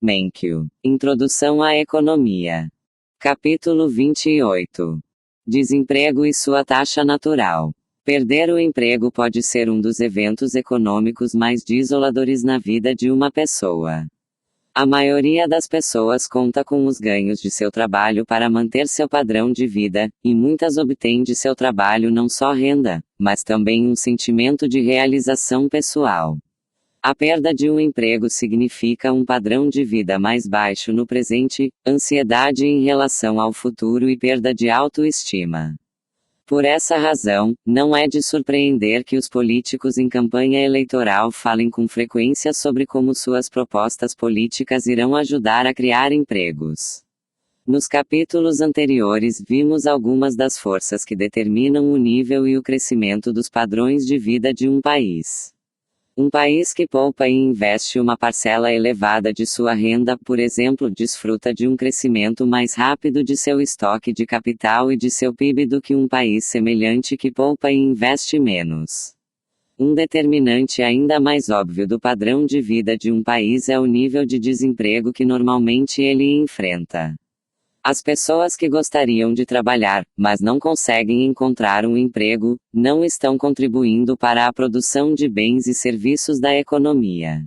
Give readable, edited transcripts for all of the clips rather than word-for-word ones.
Menkyu. Introdução à Economia. Capítulo 28. Desemprego e sua taxa natural. Perder o emprego pode ser um dos eventos econômicos mais desoladores na vida de uma pessoa. A maioria das pessoas conta com os ganhos de seu trabalho para manter seu padrão de vida, e muitas obtêm de seu trabalho não só renda, mas também um sentimento de realização pessoal. A perda de um emprego significa um padrão de vida mais baixo no presente, ansiedade em relação ao futuro e perda de autoestima. Por essa razão, não é de surpreender que os políticos em campanha eleitoral falem com frequência sobre como suas propostas políticas irão ajudar a criar empregos. Nos capítulos anteriores vimos algumas das forças que determinam o nível e o crescimento dos padrões de vida de um país. Um país que poupa e investe uma parcela elevada de sua renda, por exemplo, desfruta de um crescimento mais rápido de seu estoque de capital e de seu PIB do que um país semelhante que poupa e investe menos. Um determinante ainda mais óbvio do padrão de vida de um país é o nível de desemprego que normalmente ele enfrenta. As pessoas que gostariam de trabalhar, mas não conseguem encontrar um emprego, não estão contribuindo para a produção de bens e serviços da economia.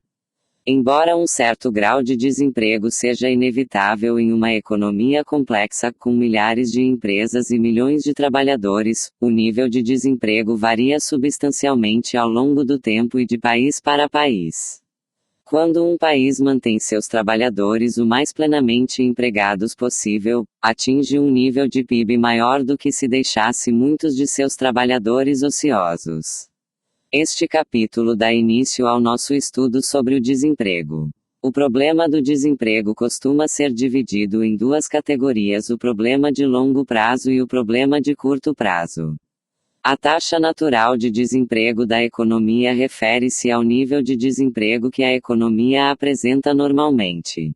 Embora um certo grau de desemprego seja inevitável em uma economia complexa com milhares de empresas e milhões de trabalhadores, o nível de desemprego varia substancialmente ao longo do tempo e de país para país. Quando um país mantém seus trabalhadores o mais plenamente empregados possível, atinge um nível de PIB maior do que se deixasse muitos de seus trabalhadores ociosos. Este capítulo dá início ao nosso estudo sobre o desemprego. O problema do desemprego costuma ser dividido em duas categorias: o problema de longo prazo e o problema de curto prazo. A taxa natural de desemprego da economia refere-se ao nível de desemprego que a economia apresenta normalmente.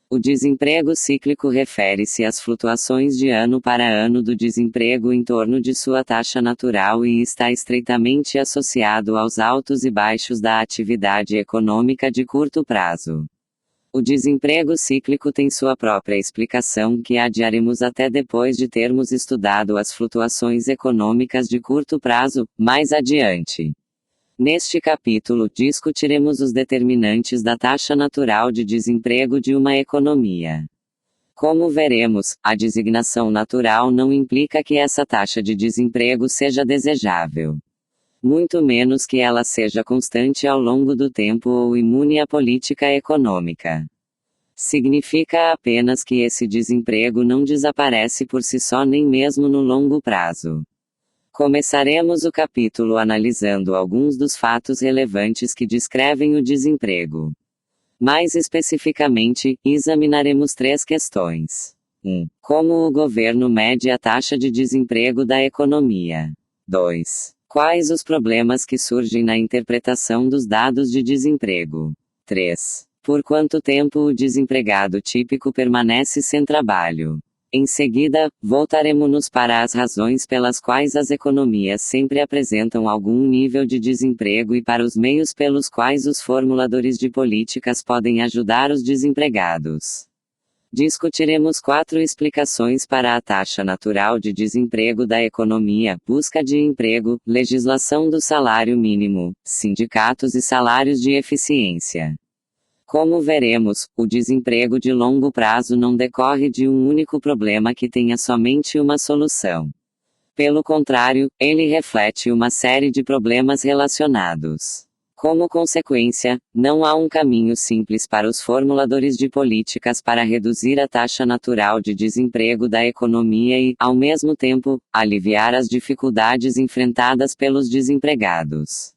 O desemprego cíclico refere-se às flutuações de ano para ano do desemprego em torno de sua taxa natural e está estreitamente associado aos altos e baixos da atividade econômica de curto prazo. O desemprego cíclico tem sua própria explicação que adiaremos até depois de termos estudado as flutuações econômicas de curto prazo, mais adiante. Neste capítulo discutiremos os determinantes da taxa natural de desemprego de uma economia. Como veremos, a designação natural não implica que essa taxa de desemprego seja desejável. Muito menos que ela seja constante ao longo do tempo ou imune à política econômica. Significa apenas que esse desemprego não desaparece por si só nem mesmo no longo prazo. Começaremos o capítulo analisando alguns dos fatos relevantes que descrevem o desemprego. Mais especificamente, examinaremos 3 questões. 1. Como o governo mede a taxa de desemprego da economia? 2. Quais os problemas que surgem na interpretação dos dados de desemprego? 3. Por quanto tempo o desempregado típico permanece sem trabalho? Em seguida, voltaremos para as razões pelas quais as economias sempre apresentam algum nível de desemprego e para os meios pelos quais os formuladores de políticas podem ajudar os desempregados. Discutiremos 4 explicações para a taxa natural de desemprego da economia: busca de emprego, legislação do salário mínimo, sindicatos e salários de eficiência. Como veremos, o desemprego de longo prazo não decorre de um único problema que tenha somente uma solução. Pelo contrário, ele reflete uma série de problemas relacionados. Como consequência, não há um caminho simples para os formuladores de políticas para reduzir a taxa natural de desemprego da economia e, ao mesmo tempo, aliviar as dificuldades enfrentadas pelos desempregados.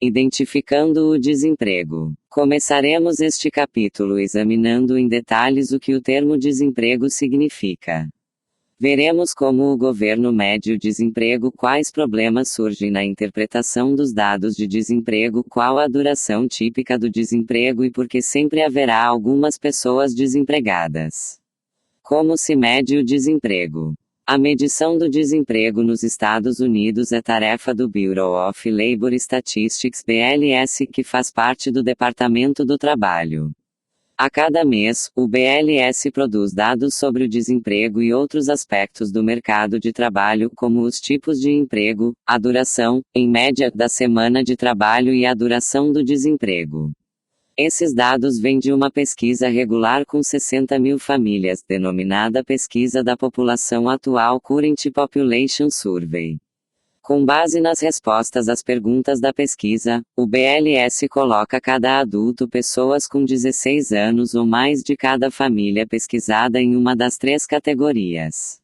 Identificando o desemprego. Começaremos este capítulo examinando em detalhes o que o termo desemprego significa. Veremos como o governo mede o desemprego, quais problemas surgem na interpretação dos dados de desemprego, qual a duração típica do desemprego e por que sempre haverá algumas pessoas desempregadas. Como se mede o desemprego? A medição do desemprego nos Estados Unidos é tarefa do Bureau of Labor Statistics (BLS), que faz parte do Departamento do Trabalho. A cada mês, o BLS produz dados sobre o desemprego e outros aspectos do mercado de trabalho, como os tipos de emprego, a duração, em média, da semana de trabalho e a duração do desemprego. Esses dados vêm de uma pesquisa regular com 60 mil famílias, denominada Pesquisa da População Atual Current Population Survey. Com base nas respostas às perguntas da pesquisa, o BLS coloca cada adulto pessoas com 16 anos ou mais de cada família pesquisada em uma das 3 categorias: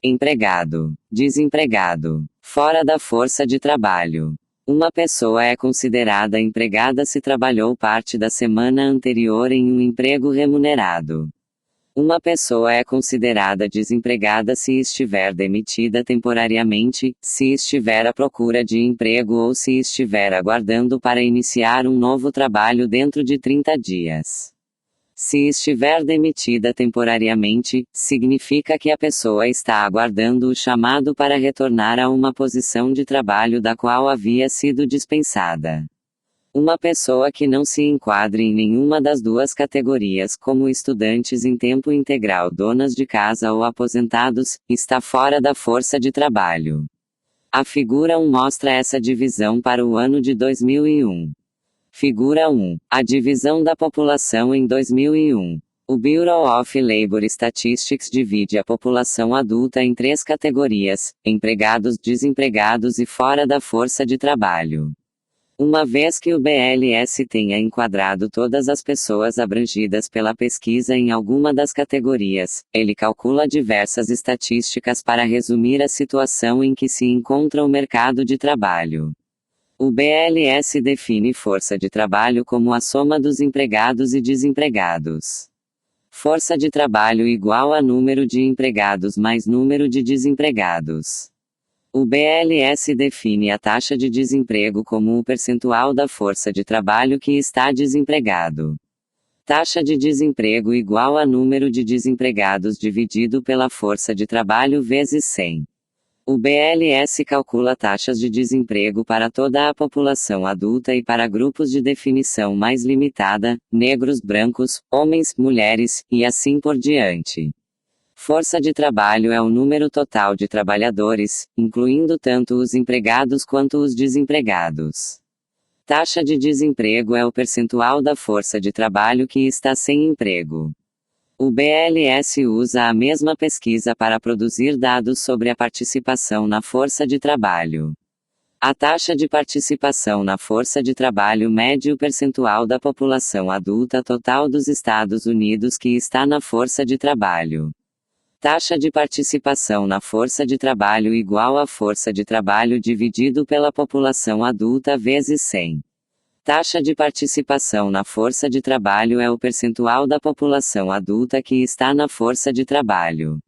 empregado, desempregado, fora da força de trabalho. Uma pessoa é considerada empregada se trabalhou parte da semana anterior em um emprego remunerado. Uma pessoa é considerada desempregada se estiver demitida temporariamente, se estiver à procura de emprego ou se estiver aguardando para iniciar um novo trabalho dentro de 30 dias. Se estiver demitida temporariamente, significa que a pessoa está aguardando o chamado para retornar a uma posição de trabalho da qual havia sido dispensada. Uma pessoa que não se enquadre em nenhuma das 2 categorias, como estudantes em tempo integral, donas de casa ou aposentados, está fora da força de trabalho. A figura 1 mostra essa divisão para o ano de 2001. Figura 1. A divisão da população em 2001. O Bureau of Labor Statistics divide a população adulta em 3 categorias: empregados, desempregados e fora da força de trabalho. Uma vez que o BLS tenha enquadrado todas as pessoas abrangidas pela pesquisa em alguma das categorias, ele calcula diversas estatísticas para resumir a situação em que se encontra o mercado de trabalho. O BLS define força de trabalho como a soma dos empregados e desempregados. Força de trabalho igual a número de empregados mais número de desempregados. O BLS define a taxa de desemprego como o percentual da força de trabalho que está desempregado. Taxa de desemprego igual a número de desempregados dividido pela força de trabalho vezes 100. O BLS calcula taxas de desemprego para toda a população adulta e para grupos de definição mais limitada, negros, brancos, homens, mulheres, e assim por diante. Força de trabalho é o número total de trabalhadores, incluindo tanto os empregados quanto os desempregados. Taxa de desemprego é o percentual da força de trabalho que está sem emprego. O BLS usa a mesma pesquisa para produzir dados sobre a participação na força de trabalho. A taxa de participação na força de trabalho mede o percentual da população adulta total dos Estados Unidos que está na força de trabalho. Taxa de participação na força de trabalho igual a força de trabalho dividido pela população adulta vezes 100. Taxa de participação na força de trabalho é o percentual da população adulta que está na força de trabalho.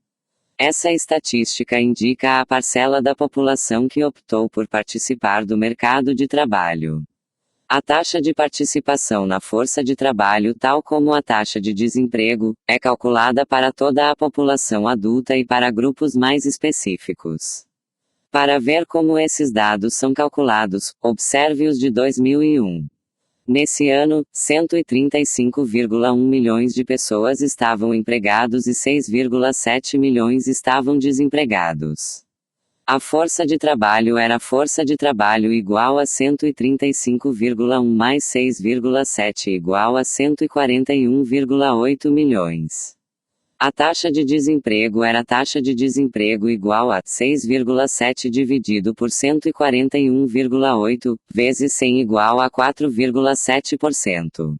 Essa estatística indica a parcela da população que optou por participar do mercado de trabalho. A taxa de participação na força de trabalho, tal como a taxa de desemprego, é calculada para toda a população adulta e para grupos mais específicos. Para ver como esses dados são calculados, observe os de 2001. Nesse ano, 135,1 milhões de pessoas estavam empregados e 6,7 milhões estavam desempregados. A força de trabalho era força de trabalho igual a 135,1 mais 6,7 igual a 141,8 milhões. A taxa de desemprego era taxa de desemprego igual a 6,7 dividido por 141,8, vezes 100 igual a 4,7%.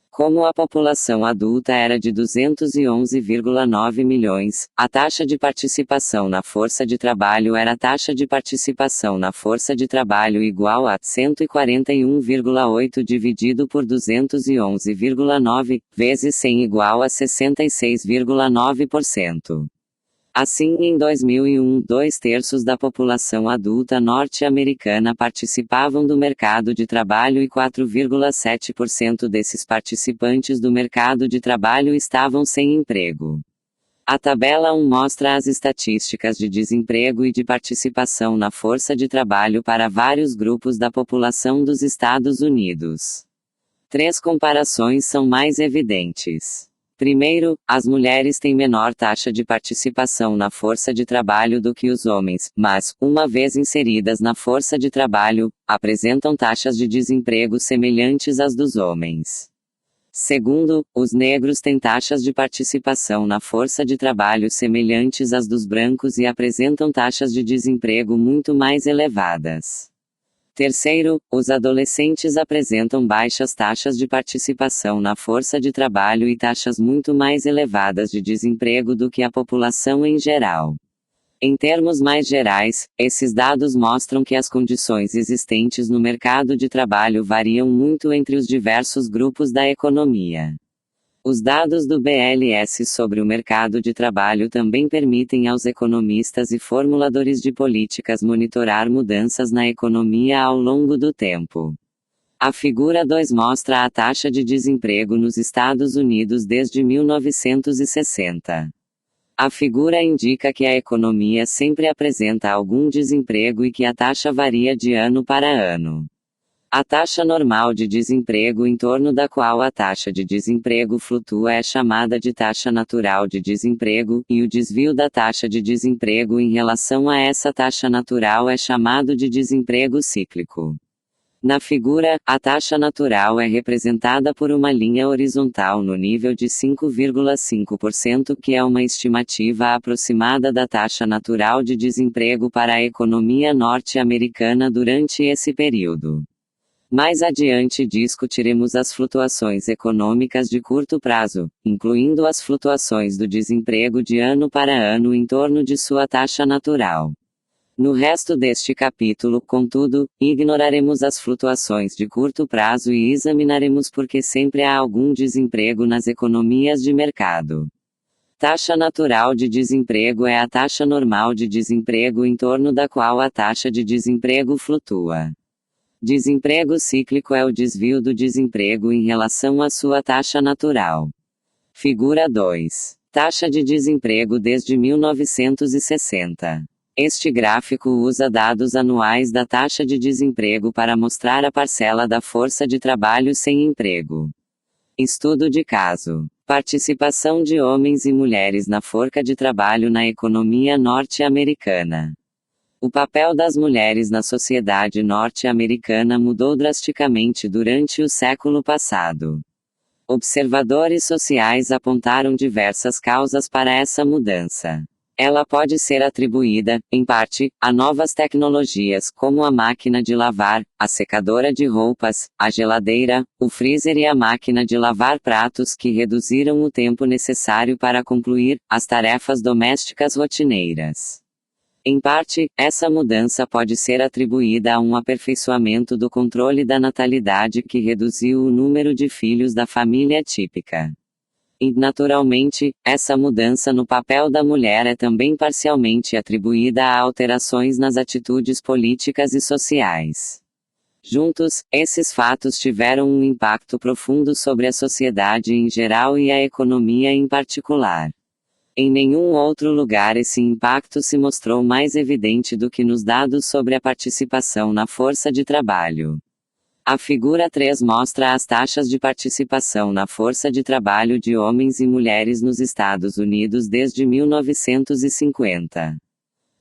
Como a população adulta era de 211,9 milhões, a taxa de participação na força de trabalho era taxa de participação na força de trabalho igual a 141,8 dividido por 211,9, vezes 100 igual a 66,9%. Assim, em 2001, 2/3 da população adulta norte-americana participavam do mercado de trabalho e 4,7% desses participantes do mercado de trabalho estavam sem emprego. A tabela 1 mostra as estatísticas de desemprego e de participação na força de trabalho para vários grupos da população dos Estados Unidos. Três comparações são mais evidentes. Primeiro, as mulheres têm menor taxa de participação na força de trabalho do que os homens, mas, uma vez inseridas na força de trabalho, apresentam taxas de desemprego semelhantes às dos homens. Segundo, os negros têm taxas de participação na força de trabalho semelhantes às dos brancos e apresentam taxas de desemprego muito mais elevadas. Terceiro, os adolescentes apresentam baixas taxas de participação na força de trabalho e taxas muito mais elevadas de desemprego do que a população em geral. Em termos mais gerais, esses dados mostram que as condições existentes no mercado de trabalho variam muito entre os diversos grupos da economia. Os dados do BLS sobre o mercado de trabalho também permitem aos economistas e formuladores de políticas monitorar mudanças na economia ao longo do tempo. A figura 2 mostra a taxa de desemprego nos Estados Unidos desde 1960. A figura indica que a economia sempre apresenta algum desemprego e que a taxa varia de ano para ano. A taxa normal de desemprego em torno da qual a taxa de desemprego flutua é chamada de taxa natural de desemprego, e o desvio da taxa de desemprego em relação a essa taxa natural é chamado de desemprego cíclico. Na figura, a taxa natural é representada por uma linha horizontal no nível de 5,5%, que é uma estimativa aproximada da taxa natural de desemprego para a economia norte-americana durante esse período. Mais adiante discutiremos as flutuações econômicas de curto prazo, incluindo as flutuações do desemprego de ano para ano em torno de sua taxa natural. No resto deste capítulo, contudo, ignoraremos as flutuações de curto prazo e examinaremos por que sempre há algum desemprego nas economias de mercado. Taxa natural de desemprego é a taxa normal de desemprego em torno da qual a taxa de desemprego flutua. Desemprego cíclico é o desvio do desemprego em relação à sua taxa natural. Figura 2. Taxa de desemprego desde 1960. Este gráfico usa dados anuais da taxa de desemprego para mostrar a parcela da força de trabalho sem emprego. Estudo de caso. Participação de homens e mulheres na força de trabalho na economia norte-americana. O papel das mulheres na sociedade norte-americana mudou drasticamente durante o século passado. Observadores sociais apontaram diversas causas para essa mudança. Ela pode ser atribuída, em parte, a novas tecnologias como a máquina de lavar, a secadora de roupas, a geladeira, o freezer e a máquina de lavar pratos que reduziram o tempo necessário para concluir as tarefas domésticas rotineiras. Em parte, essa mudança pode ser atribuída a um aperfeiçoamento do controle da natalidade que reduziu o número de filhos da família típica. E, naturalmente, essa mudança no papel da mulher é também parcialmente atribuída a alterações nas atitudes políticas e sociais. Juntos, esses fatos tiveram um impacto profundo sobre a sociedade em geral e a economia em particular. Em nenhum outro lugar esse impacto se mostrou mais evidente do que nos dados sobre a participação na força de trabalho. A figura 3 mostra as taxas de participação na força de trabalho de homens e mulheres nos Estados Unidos desde 1950.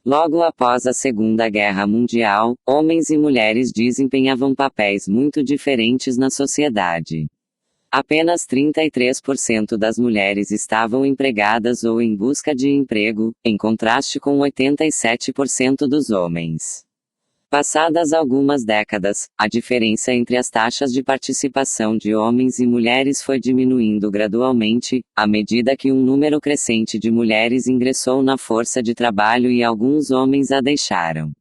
Logo após a Segunda Guerra Mundial, homens e mulheres desempenhavam papéis muito diferentes na sociedade. Apenas 33% das mulheres estavam empregadas ou em busca de emprego, em contraste com 87% dos homens. Passadas algumas décadas, a diferença entre as taxas de participação de homens e mulheres foi diminuindo gradualmente, à medida que um número crescente de mulheres ingressou na força de trabalho e alguns homens a deixaram.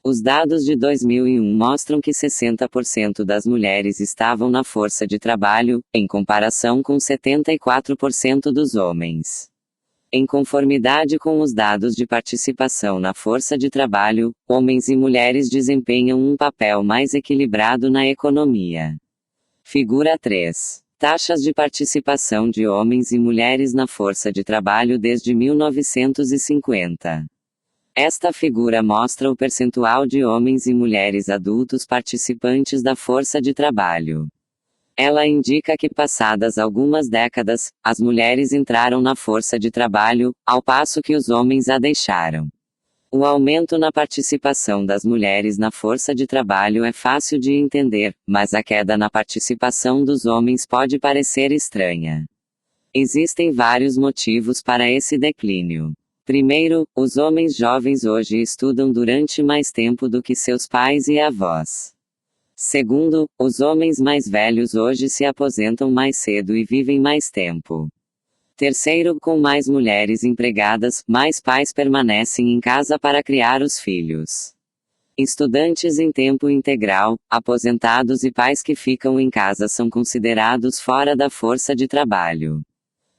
Os dados de 2001 mostram que 60% das mulheres estavam na força de trabalho, em comparação com 74% dos homens. Em conformidade com os dados de participação na força de trabalho, homens e mulheres desempenham um papel mais equilibrado na economia. Figura 3. Taxas de participação de homens e mulheres na força de trabalho desde 1950. Esta figura mostra o percentual de homens e mulheres adultos participantes da força de trabalho. Ela indica que passadas algumas décadas, as mulheres entraram na força de trabalho, ao passo que os homens a deixaram. O aumento na participação das mulheres na força de trabalho é fácil de entender, mas a queda na participação dos homens pode parecer estranha. Existem vários motivos para esse declínio. Primeiro, os homens jovens hoje estudam durante mais tempo do que seus pais e avós. Segundo, os homens mais velhos hoje se aposentam mais cedo e vivem mais tempo. Terceiro, com mais mulheres empregadas, mais pais permanecem em casa para criar os filhos. Estudantes em tempo integral, aposentados e pais que ficam em casa são considerados fora da força de trabalho.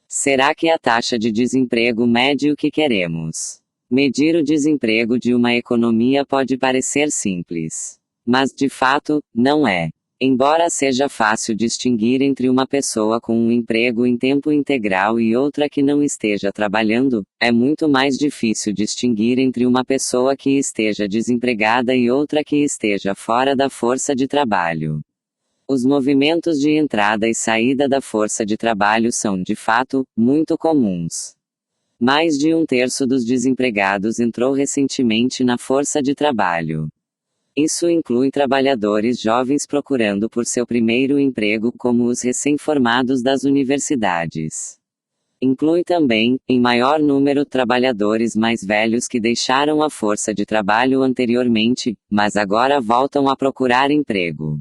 Será que a taxa de desemprego mede o que queremos? Medir o desemprego de uma economia pode parecer simples. Mas de fato, não é. Embora seja fácil distinguir entre uma pessoa com um emprego em tempo integral e outra que não esteja trabalhando, é muito mais difícil distinguir entre uma pessoa que esteja desempregada e outra que esteja fora da força de trabalho. Os movimentos de entrada e saída da força de trabalho são, de fato, muito comuns. Mais de 1/3 dos desempregados entrou recentemente na força de trabalho. Isso inclui trabalhadores jovens procurando por seu primeiro emprego, como os recém-formados das universidades. Inclui também, em maior número, trabalhadores mais velhos que deixaram a força de trabalho anteriormente, mas agora voltam a procurar emprego.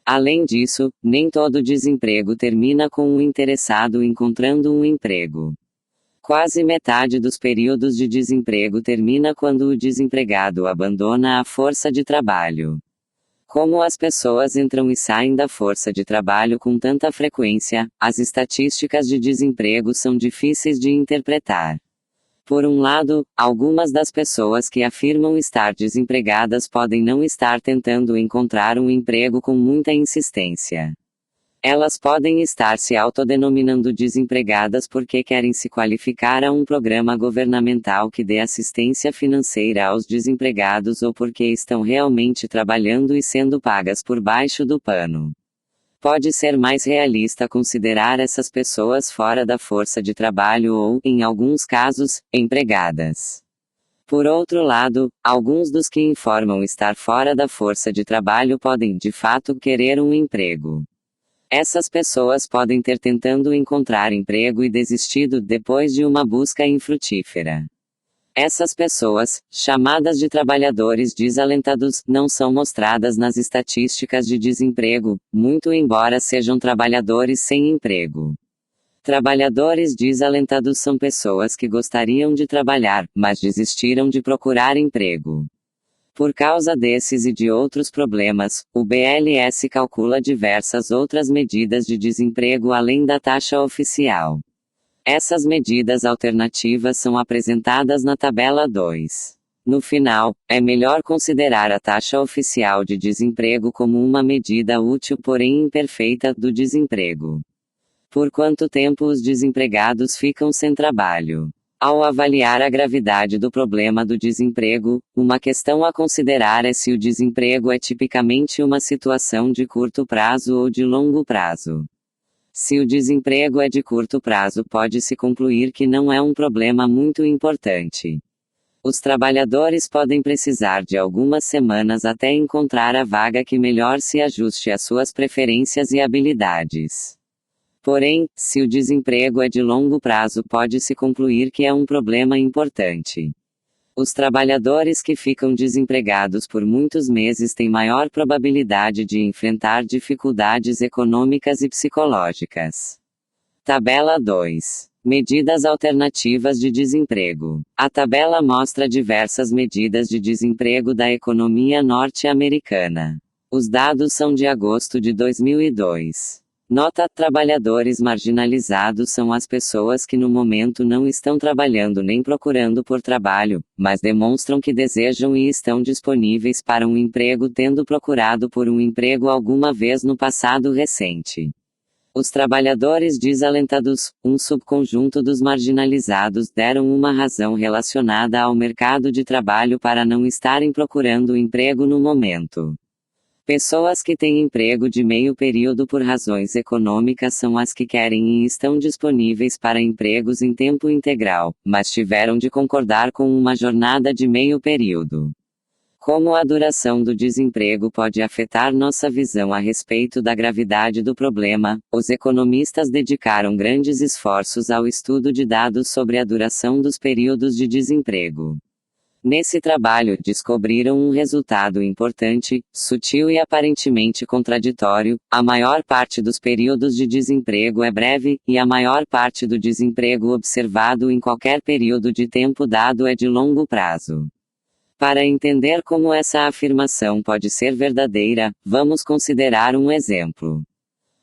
Além disso, nem todo desemprego termina com o interessado encontrando um emprego. Quase metade dos períodos de desemprego termina quando o desempregado abandona a força de trabalho. Como as pessoas entram e saem da força de trabalho com tanta frequência, as estatísticas de desemprego são difíceis de interpretar. Por um lado, algumas das pessoas que afirmam estar desempregadas podem não estar tentando encontrar um emprego com muita insistência. Elas podem estar se autodenominando desempregadas porque querem se qualificar a um programa governamental que dê assistência financeira aos desempregados ou porque estão realmente trabalhando e sendo pagas por baixo do pano. Pode ser mais realista considerar essas pessoas fora da força de trabalho ou, em alguns casos, empregadas. Por outro lado, alguns dos que informam estar fora da força de trabalho podem, de fato, querer um emprego. Essas pessoas podem ter tentando encontrar emprego e desistido depois de uma busca infrutífera. Essas pessoas, chamadas de trabalhadores desalentados, não são mostradas nas estatísticas de desemprego, muito embora sejam trabalhadores sem emprego. Trabalhadores desalentados são pessoas que gostariam de trabalhar, mas desistiram de procurar emprego. Por causa desses e de outros problemas, o BLS calcula diversas outras medidas de desemprego além da taxa oficial. Essas medidas alternativas são apresentadas na tabela 2. No final, é melhor considerar a taxa oficial de desemprego como uma medida útil porém imperfeita do desemprego. Por quanto tempo os desempregados ficam sem trabalho? Ao avaliar a gravidade do problema do desemprego, uma questão a considerar é se o desemprego é tipicamente uma situação de curto prazo ou de longo prazo. Se o desemprego é de curto prazo, pode-se concluir que não é um problema muito importante. Os trabalhadores podem precisar de algumas semanas até encontrar a vaga que melhor se ajuste às suas preferências e habilidades. Porém, se o desemprego é de longo prazo, pode-se concluir que é um problema importante. Os trabalhadores que ficam desempregados por muitos meses têm maior probabilidade de enfrentar dificuldades econômicas e psicológicas. Tabela 2. Medidas alternativas de desemprego. A tabela mostra diversas medidas de desemprego da economia norte-americana. Os dados são de agosto de 2002. Nota: trabalhadores marginalizados são as pessoas que no momento não estão trabalhando nem procurando por trabalho, mas demonstram que desejam e estão disponíveis para um emprego tendo procurado por um emprego alguma vez no passado recente. Os trabalhadores desalentados, um subconjunto dos marginalizados, deram uma razão relacionada ao mercado de trabalho para não estarem procurando emprego no momento. Pessoas que têm emprego de meio período por razões econômicas são as que querem e estão disponíveis para empregos em tempo integral, mas tiveram de concordar com uma jornada de meio período. Como a duração do desemprego pode afetar nossa visão a respeito da gravidade do problema, os economistas dedicaram grandes esforços ao estudo de dados sobre a duração dos períodos de desemprego. Nesse trabalho, descobriram um resultado importante, sutil e aparentemente contraditório: a maior parte dos períodos de desemprego é breve, e a maior parte do desemprego observado em qualquer período de tempo dado é de longo prazo. Para entender como essa afirmação pode ser verdadeira, vamos considerar um exemplo.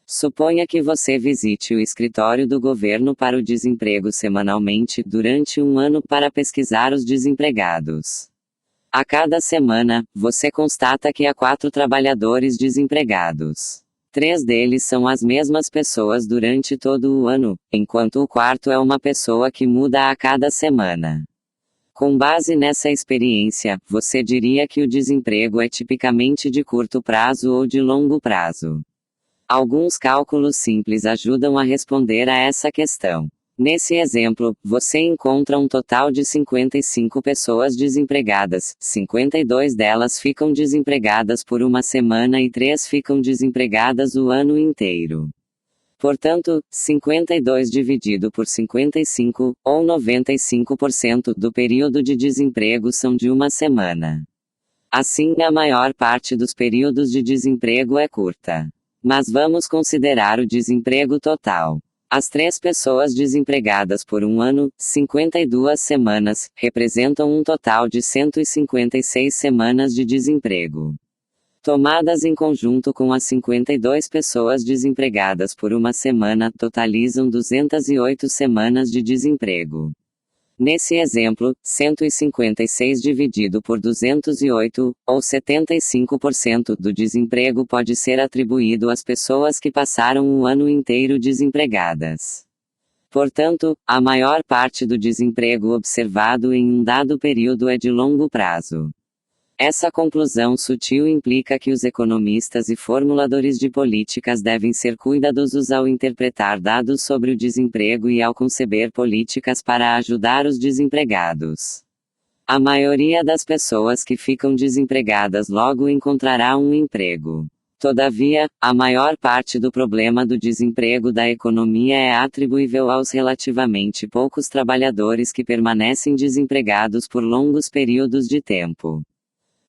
Suponha que você visite o escritório do governo para o desemprego semanalmente durante um ano para pesquisar os desempregados. A cada semana, você constata que há 4 trabalhadores desempregados. 3 deles são as mesmas pessoas durante todo o ano, enquanto o quarto é uma pessoa que muda a cada semana. Com base nessa experiência, você diria que o desemprego é tipicamente de curto prazo ou de longo prazo. Alguns cálculos simples ajudam a responder a essa questão. Nesse exemplo, você encontra um total de 55 pessoas desempregadas, 52 delas ficam desempregadas por uma semana e 3 ficam desempregadas o ano inteiro. Portanto, 52 dividido por 55, ou 95% do período de desemprego são de uma semana. Assim, a maior parte dos períodos de desemprego é curta. Mas vamos considerar o desemprego total. As 3 pessoas desempregadas por um ano, 52 semanas, representam um total de 156 semanas de desemprego. Tomadas em conjunto com as 52 pessoas desempregadas por uma semana, totalizam 208 semanas de desemprego. Nesse exemplo, 156 dividido por 208, ou 75% do desemprego pode ser atribuído às pessoas que passaram o ano inteiro desempregadas. Portanto, a maior parte do desemprego observado em um dado período é de longo prazo. Essa conclusão sutil implica que os economistas e formuladores de políticas devem ser cuidadosos ao interpretar dados sobre o desemprego e ao conceber políticas para ajudar os desempregados. A maioria das pessoas que ficam desempregadas logo encontrará um emprego. Todavia, a maior parte do problema do desemprego da economia é atribuível aos relativamente poucos trabalhadores que permanecem desempregados por longos períodos de tempo.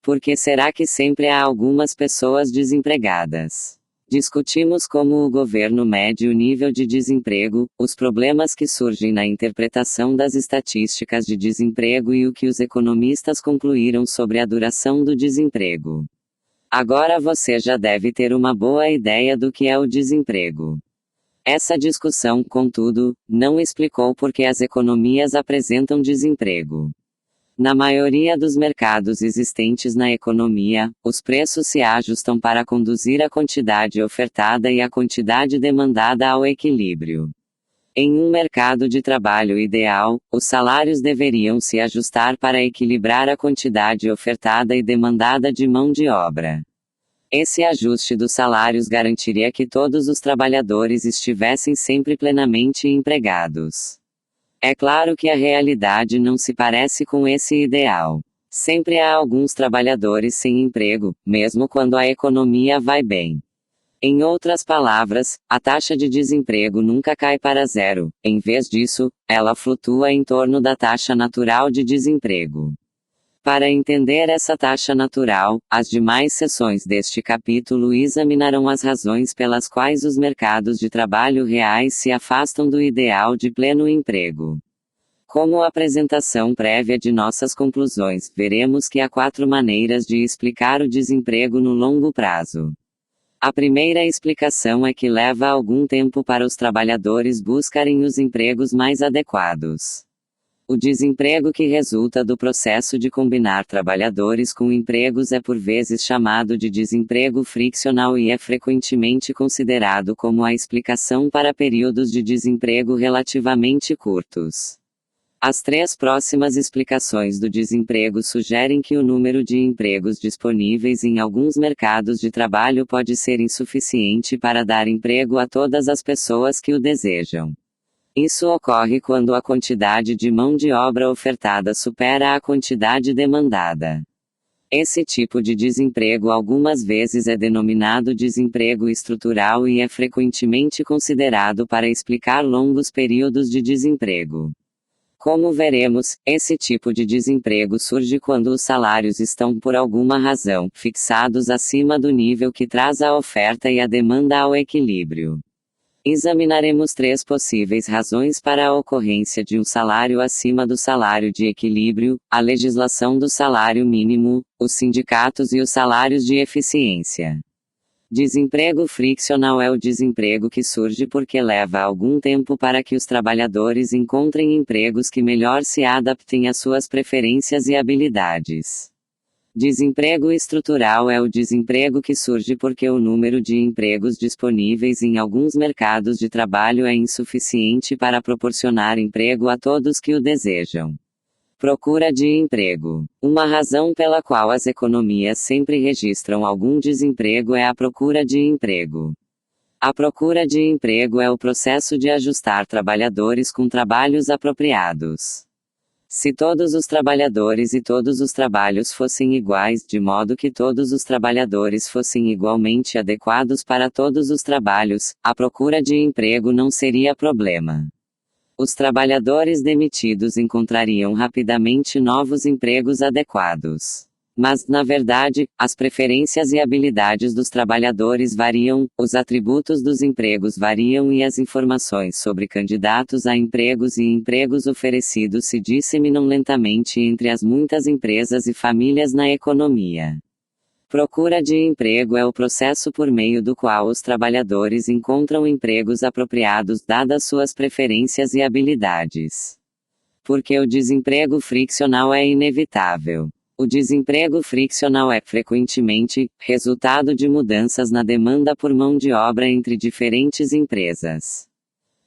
Por que será que sempre há algumas pessoas desempregadas? Discutimos como o governo mede o nível de desemprego, os problemas que surgem na interpretação das estatísticas de desemprego e o que os economistas concluíram sobre a duração do desemprego. Agora você já deve ter uma boa ideia do que é o desemprego. Essa discussão, contudo, não explicou por que as economias apresentam desemprego. Na maioria dos mercados existentes na economia, os preços se ajustam para conduzir a quantidade ofertada e a quantidade demandada ao equilíbrio. Em um mercado de trabalho ideal, os salários deveriam se ajustar para equilibrar a quantidade ofertada e demandada de mão de obra. Esse ajuste dos salários garantiria que todos os trabalhadores estivessem sempre plenamente empregados. É claro que a realidade não se parece com esse ideal. Sempre há alguns trabalhadores sem emprego, mesmo quando a economia vai bem. Em outras palavras, a taxa de desemprego nunca cai para zero, em vez disso, ela flutua em torno da taxa natural de desemprego. Para entender essa taxa natural, as demais seções deste capítulo examinarão as razões pelas quais os mercados de trabalho reais se afastam do ideal de pleno emprego. Como apresentação prévia de nossas conclusões, veremos que há 4 maneiras de explicar o desemprego no longo prazo. A primeira explicação é que leva algum tempo para os trabalhadores buscarem os empregos mais adequados. O desemprego que resulta do processo de combinar trabalhadores com empregos é por vezes chamado de desemprego friccional e é frequentemente considerado como a explicação para períodos de desemprego relativamente curtos. As três próximas explicações do desemprego sugerem que o número de empregos disponíveis em alguns mercados de trabalho pode ser insuficiente para dar emprego a todas as pessoas que o desejam. Isso ocorre quando a quantidade de mão de obra ofertada supera a quantidade demandada. Esse tipo de desemprego algumas vezes é denominado desemprego estrutural e é frequentemente considerado para explicar longos períodos de desemprego. Como veremos, esse tipo de desemprego surge quando os salários estão, por alguma razão, fixados acima do nível que traz a oferta e a demanda ao equilíbrio. Examinaremos três possíveis razões para a ocorrência de um salário acima do salário de equilíbrio: a legislação do salário mínimo, os sindicatos e os salários de eficiência. Desemprego friccional é o desemprego que surge porque leva algum tempo para que os trabalhadores encontrem empregos que melhor se adaptem às suas preferências e habilidades. Desemprego estrutural é o desemprego que surge porque o número de empregos disponíveis em alguns mercados de trabalho é insuficiente para proporcionar emprego a todos que o desejam. Procura de emprego. Uma razão pela qual as economias sempre registram algum desemprego é a procura de emprego. A procura de emprego é o processo de ajustar trabalhadores com trabalhos apropriados. Se todos os trabalhadores e todos os trabalhos fossem iguais, de modo que todos os trabalhadores fossem igualmente adequados para todos os trabalhos, a procura de emprego não seria problema. Os trabalhadores demitidos encontrariam rapidamente novos empregos adequados. Mas, na verdade, as preferências e habilidades dos trabalhadores variam, os atributos dos empregos variam e as informações sobre candidatos a empregos e empregos oferecidos se disseminam lentamente entre as muitas empresas e famílias na economia. Procura de emprego é o processo por meio do qual os trabalhadores encontram empregos apropriados dadas suas preferências e habilidades. Porque o desemprego friccional é inevitável. O desemprego friccional é, frequentemente, resultado de mudanças na demanda por mão de obra entre diferentes empresas.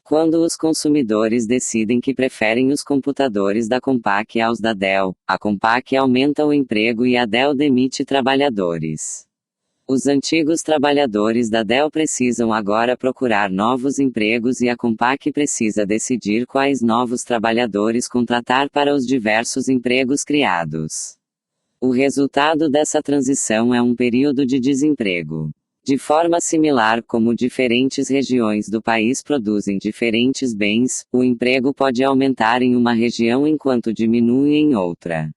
Quando os consumidores decidem que preferem os computadores da Compaq aos da Dell, a Compaq aumenta o emprego e a Dell demite trabalhadores. Os antigos trabalhadores da Dell precisam agora procurar novos empregos e a Compaq precisa decidir quais novos trabalhadores contratar para os diversos empregos criados. O resultado dessa transição é um período de desemprego. De forma similar como diferentes regiões do país produzem diferentes bens, o emprego pode aumentar em uma região enquanto diminui em outra.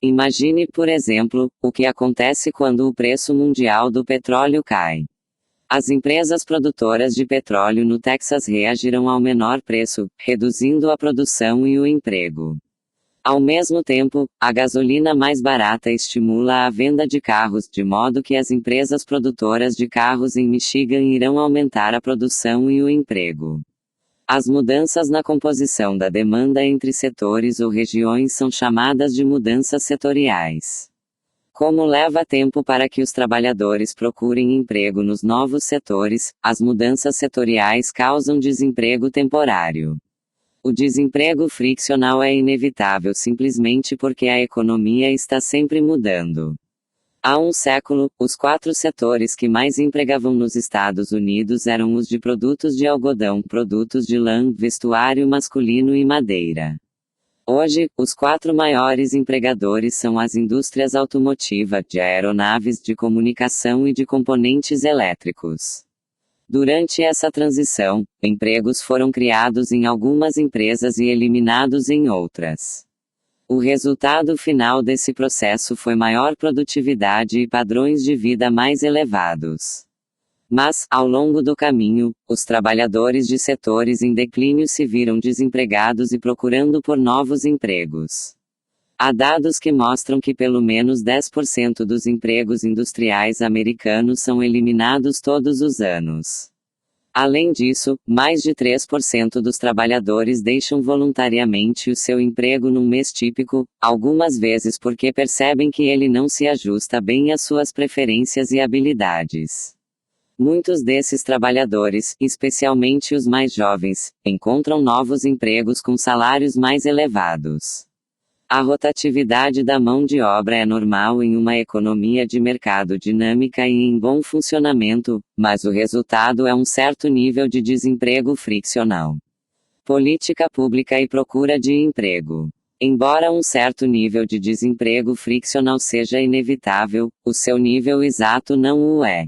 Imagine, por exemplo, o que acontece quando o preço mundial do petróleo cai. As empresas produtoras de petróleo no Texas reagirão ao menor preço, reduzindo a produção e o emprego. Ao mesmo tempo, a gasolina mais barata estimula a venda de carros, de modo que as empresas produtoras de carros em Michigan irão aumentar a produção e o emprego. As mudanças na composição da demanda entre setores ou regiões são chamadas de mudanças setoriais. Como leva tempo para que os trabalhadores procurem emprego nos novos setores, as mudanças setoriais causam desemprego temporário. O desemprego friccional é inevitável simplesmente porque a economia está sempre mudando. Há um século, os 4 setores que mais empregavam nos Estados Unidos eram os de produtos de algodão, produtos de lã, vestuário masculino e madeira. Hoje, os 4 maiores empregadores são as indústrias automotiva, de aeronaves, de comunicação e de componentes elétricos. Durante essa transição, empregos foram criados em algumas empresas e eliminados em outras. O resultado final desse processo foi maior produtividade e padrões de vida mais elevados. Mas, ao longo do caminho, os trabalhadores de setores em declínio se viram desempregados e procurando por novos empregos. Há dados que mostram que pelo menos 10% dos empregos industriais americanos são eliminados todos os anos. Além disso, mais de 3% dos trabalhadores deixam voluntariamente o seu emprego num mês típico, algumas vezes porque percebem que ele não se ajusta bem às suas preferências e habilidades. Muitos desses trabalhadores, especialmente os mais jovens, encontram novos empregos com salários mais elevados. A rotatividade da mão de obra é normal em uma economia de mercado dinâmica e em bom funcionamento, mas o resultado é um certo nível de desemprego friccional. Política pública e procura de emprego. Embora um certo nível de desemprego friccional seja inevitável, o seu nível exato não o é.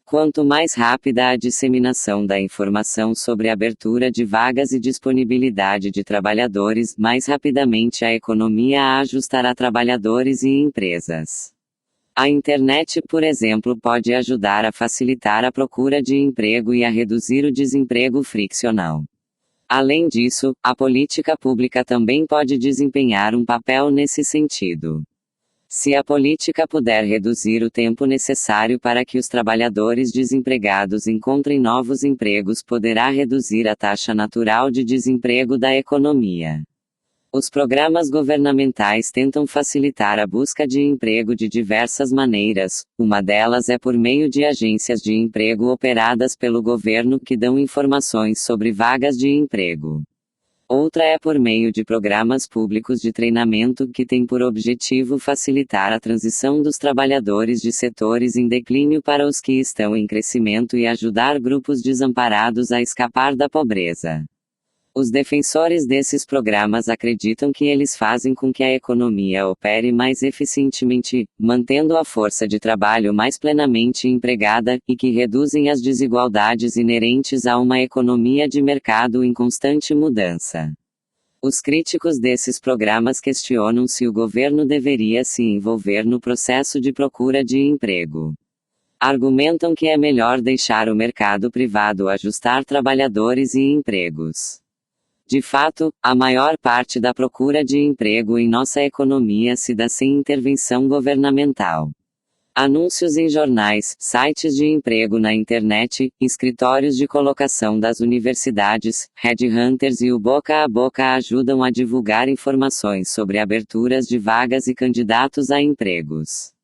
Quanto mais rápida a disseminação da informação sobre abertura de vagas e disponibilidade de trabalhadores, mais rapidamente a economia a ajustará trabalhadores e empresas. A internet, por exemplo, pode ajudar a facilitar a procura de emprego e a reduzir o desemprego friccional. Além disso, a política pública também pode desempenhar um papel nesse sentido. Se a política puder reduzir o tempo necessário para que os trabalhadores desempregados encontrem novos empregos, poderá reduzir a taxa natural de desemprego da economia. Os programas governamentais tentam facilitar a busca de emprego de diversas maneiras, uma delas é por meio de agências de emprego operadas pelo governo que dão informações sobre vagas de emprego. Outra é por meio de programas públicos de treinamento que têm por objetivo facilitar a transição dos trabalhadores de setores em declínio para os que estão em crescimento e ajudar grupos desamparados a escapar da pobreza. Os defensores desses programas acreditam que eles fazem com que a economia opere mais eficientemente, mantendo a força de trabalho mais plenamente empregada, e que reduzem as desigualdades inerentes a uma economia de mercado em constante mudança. Os críticos desses programas questionam se o governo deveria se envolver no processo de procura de emprego. Argumentam que é melhor deixar o mercado privado ajustar trabalhadores e empregos. De fato, a maior parte da procura de emprego em nossa economia se dá sem intervenção governamental. Anúncios em jornais, sites de emprego na internet, escritórios de colocação das universidades, headhunters e o boca a boca ajudam a divulgar informações sobre aberturas de vagas e candidatos a empregos.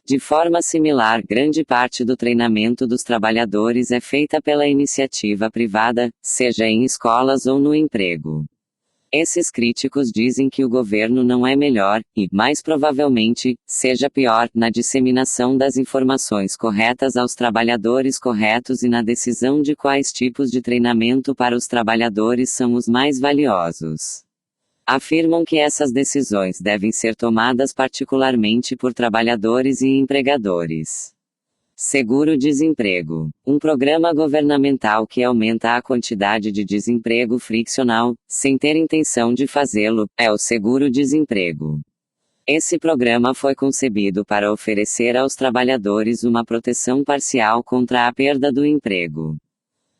De forma similar, grande parte do treinamento dos trabalhadores é feita pela iniciativa privada, seja em escolas ou no emprego. Esses críticos dizem que o governo não é melhor, e, mais provavelmente, seja pior, na disseminação das informações corretas aos trabalhadores corretos e na decisão de quais tipos de treinamento para os trabalhadores são os mais valiosos. Afirmam que essas decisões devem ser tomadas particularmente por trabalhadores e empregadores. Seguro-desemprego. Um programa governamental que aumenta a quantidade de desemprego friccional, sem ter intenção de fazê-lo, é o seguro-desemprego. Esse programa foi concebido para oferecer aos trabalhadores uma proteção parcial contra a perda do emprego.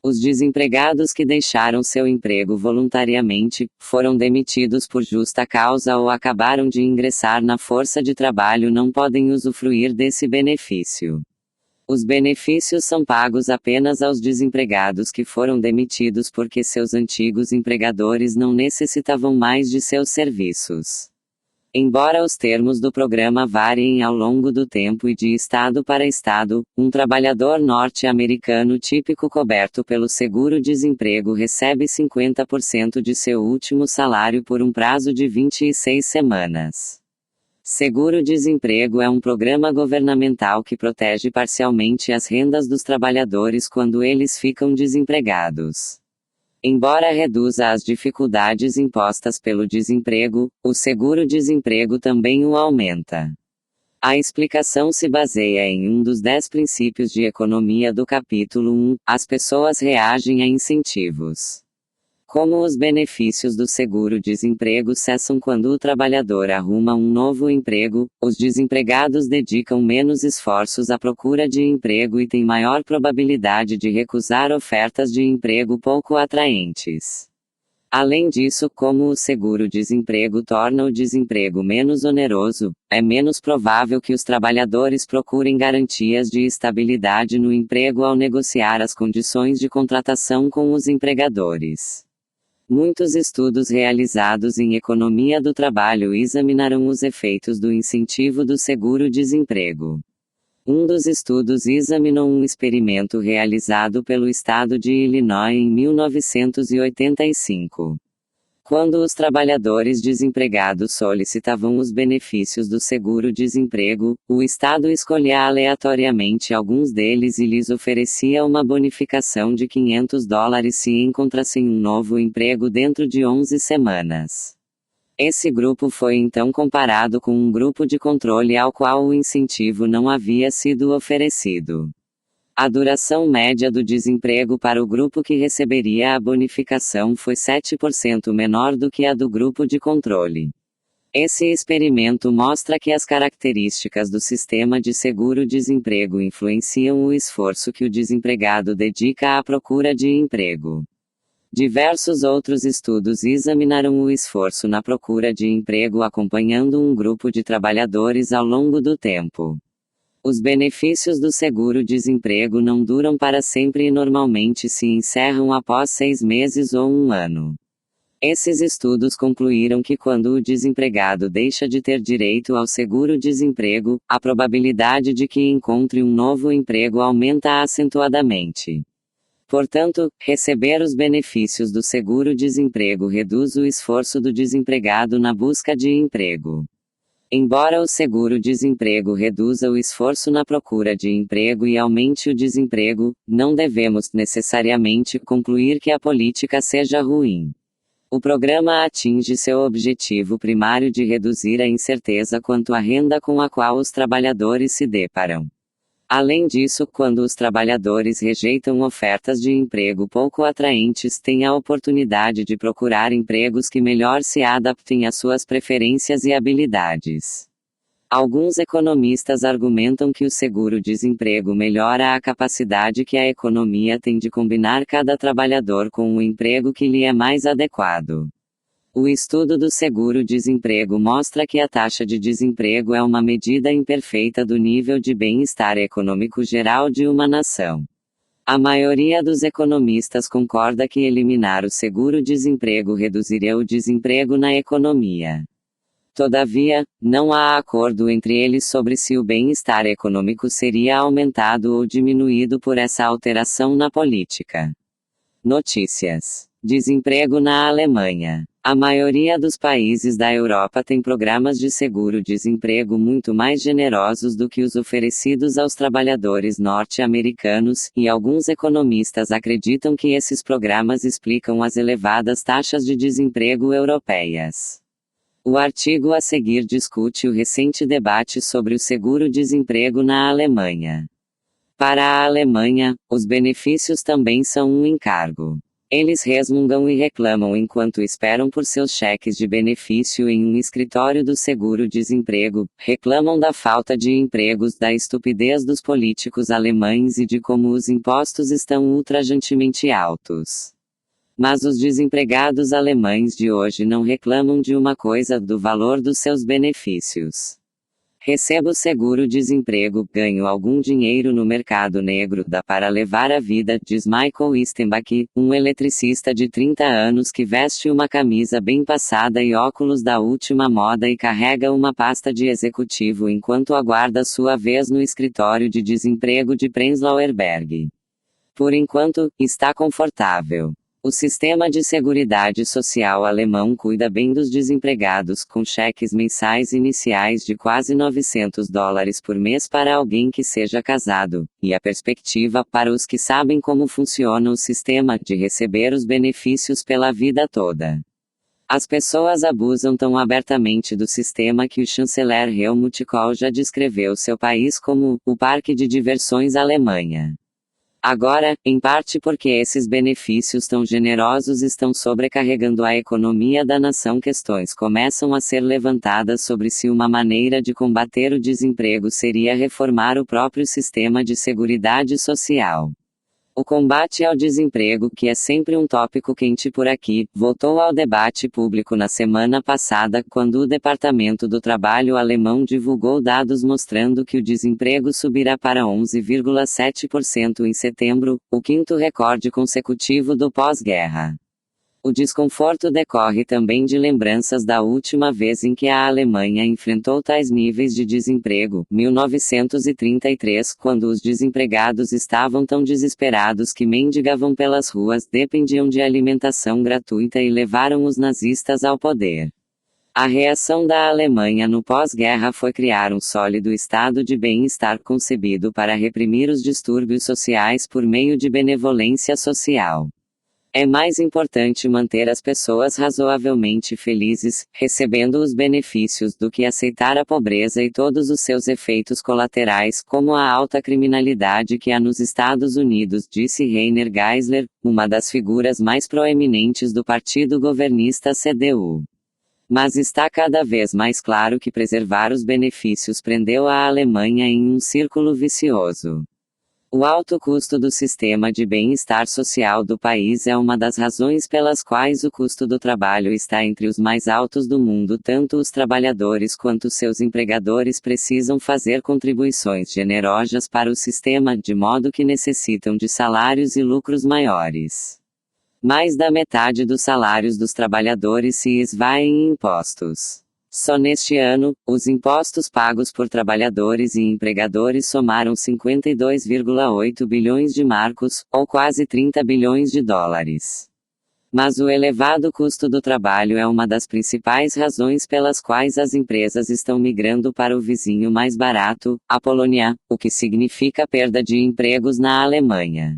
Os desempregados que deixaram seu emprego voluntariamente, foram demitidos por justa causa ou acabaram de ingressar na força de trabalho não podem usufruir desse benefício. Os benefícios são pagos apenas aos desempregados que foram demitidos porque seus antigos empregadores não necessitavam mais de seus serviços. Embora os termos do programa variem ao longo do tempo e de estado para estado, um trabalhador norte-americano típico coberto pelo seguro-desemprego recebe 50% de seu último salário por um prazo de 26 semanas. Seguro-desemprego é um programa governamental que protege parcialmente as rendas dos trabalhadores quando eles ficam desempregados. Embora reduza as dificuldades impostas pelo desemprego, o seguro-desemprego também o aumenta. A explicação se baseia em um dos 10 princípios de economia do capítulo 1, as pessoas reagem a incentivos. Como os benefícios do seguro-desemprego cessam quando o trabalhador arruma um novo emprego, os desempregados dedicam menos esforços à procura de emprego e têm maior probabilidade de recusar ofertas de emprego pouco atraentes. Além disso, como o seguro-desemprego torna o desemprego menos oneroso, é menos provável que os trabalhadores procurem garantias de estabilidade no emprego ao negociar as condições de contratação com os empregadores. Muitos estudos realizados em economia do trabalho examinaram os efeitos do incentivo do seguro-desemprego. Um dos estudos examinou um experimento realizado pelo estado de Illinois em 1985. Quando os trabalhadores desempregados solicitavam os benefícios do seguro-desemprego, o Estado escolhia aleatoriamente alguns deles e lhes oferecia uma bonificação de $500 se encontrassem um novo emprego dentro de 11 semanas. Esse grupo foi então comparado com um grupo de controle ao qual o incentivo não havia sido oferecido. A duração média do desemprego para o grupo que receberia a bonificação foi 7% menor do que a do grupo de controle. Esse experimento mostra que as características do sistema de seguro-desemprego influenciam o esforço que o desempregado dedica à procura de emprego. Diversos outros estudos examinaram o esforço na procura de emprego acompanhando um grupo de trabalhadores ao longo do tempo. Os benefícios do seguro-desemprego não duram para sempre e normalmente se encerram após 6 meses ou 1 ano. Esses estudos concluíram que quando o desempregado deixa de ter direito ao seguro-desemprego, a probabilidade de que encontre um novo emprego aumenta acentuadamente. Portanto, receber os benefícios do seguro-desemprego reduz o esforço do desempregado na busca de emprego. Embora o seguro-desemprego reduza o esforço na procura de emprego e aumente o desemprego, não devemos necessariamente concluir que a política seja ruim. O programa atinge seu objetivo primário de reduzir a incerteza quanto à renda com a qual os trabalhadores se deparam. Além disso, quando os trabalhadores rejeitam ofertas de emprego pouco atraentes, têm a oportunidade de procurar empregos que melhor se adaptem às suas preferências e habilidades. Alguns economistas argumentam que o seguro-desemprego melhora a capacidade que a economia tem de combinar cada trabalhador com o emprego que lhe é mais adequado. O estudo do seguro-desemprego mostra que a taxa de desemprego é uma medida imperfeita do nível de bem-estar econômico geral de uma nação. A maioria dos economistas concorda que eliminar o seguro-desemprego reduziria o desemprego na economia. Todavia, não há acordo entre eles sobre se o bem-estar econômico seria aumentado ou diminuído por essa alteração na política. Notícias: desemprego na Alemanha. A maioria dos países da Europa tem programas de seguro-desemprego muito mais generosos do que os oferecidos aos trabalhadores norte-americanos, e alguns economistas acreditam que esses programas explicam as elevadas taxas de desemprego europeias. O artigo a seguir discute o recente debate sobre o seguro-desemprego na Alemanha. Para a Alemanha, os benefícios também são um encargo. Eles resmungam e reclamam enquanto esperam por seus cheques de benefício em um escritório do seguro-desemprego, reclamam da falta de empregos, da estupidez dos políticos alemães e de como os impostos estão ultrajantemente altos. Mas os desempregados alemães de hoje não reclamam de uma coisa: do valor dos seus benefícios. Recebo seguro-desemprego, ganho algum dinheiro no mercado negro, dá para levar a vida, diz Michael Istenbach, um eletricista de 30 anos que veste uma camisa bem passada e óculos da última moda e carrega uma pasta de executivo enquanto aguarda sua vez no escritório de desemprego de Prenzlauer Berg. Por enquanto, está confortável. O sistema de seguridade social alemão cuida bem dos desempregados, com cheques mensais iniciais de quase $900 por mês para alguém que seja casado, e a perspectiva, para os que sabem como funciona o sistema, de receber os benefícios pela vida toda. As pessoas abusam tão abertamente do sistema que o chanceler Helmut Kohl já descreveu seu país como o parque de diversões Alemanha. Agora, em parte porque esses benefícios tão generosos estão sobrecarregando a economia da nação, questões começam a ser levantadas sobre se uma maneira de combater o desemprego seria reformar o próprio sistema de seguridade social. O combate ao desemprego, que é sempre um tópico quente por aqui, voltou ao debate público na semana passada, quando o Departamento do Trabalho alemão divulgou dados mostrando que o desemprego subirá para 11,7% em setembro, o quinto recorde consecutivo do pós-guerra. O desconforto decorre também de lembranças da última vez em que a Alemanha enfrentou tais níveis de desemprego, 1933, quando os desempregados estavam tão desesperados que mendigavam pelas ruas, dependiam de alimentação gratuita e levaram os nazistas ao poder. A reação da Alemanha no pós-guerra foi criar um sólido estado de bem-estar concebido para reprimir os distúrbios sociais por meio de benevolência social. É mais importante manter as pessoas razoavelmente felizes, recebendo os benefícios, do que aceitar a pobreza e todos os seus efeitos colaterais, como a alta criminalidade que há nos Estados Unidos, disse Rainer Geisler, uma das figuras mais proeminentes do partido governista CDU. Mas está cada vez mais claro que preservar os benefícios prendeu a Alemanha em um círculo vicioso. O alto custo do sistema de bem-estar social do país é uma das razões pelas quais o custo do trabalho está entre os mais altos do mundo. Tanto os trabalhadores quanto seus empregadores precisam fazer contribuições generosas para o sistema, de modo que necessitam de salários e lucros maiores. Mais da metade dos salários dos trabalhadores se esvaem em impostos. Só neste ano, os impostos pagos por trabalhadores e empregadores somaram 52,8 bilhões de marcos, ou quase 30 bilhões de dólares. Mas o elevado custo do trabalho é uma das principais razões pelas quais as empresas estão migrando para o vizinho mais barato, a Polônia, o que significa perda de empregos na Alemanha.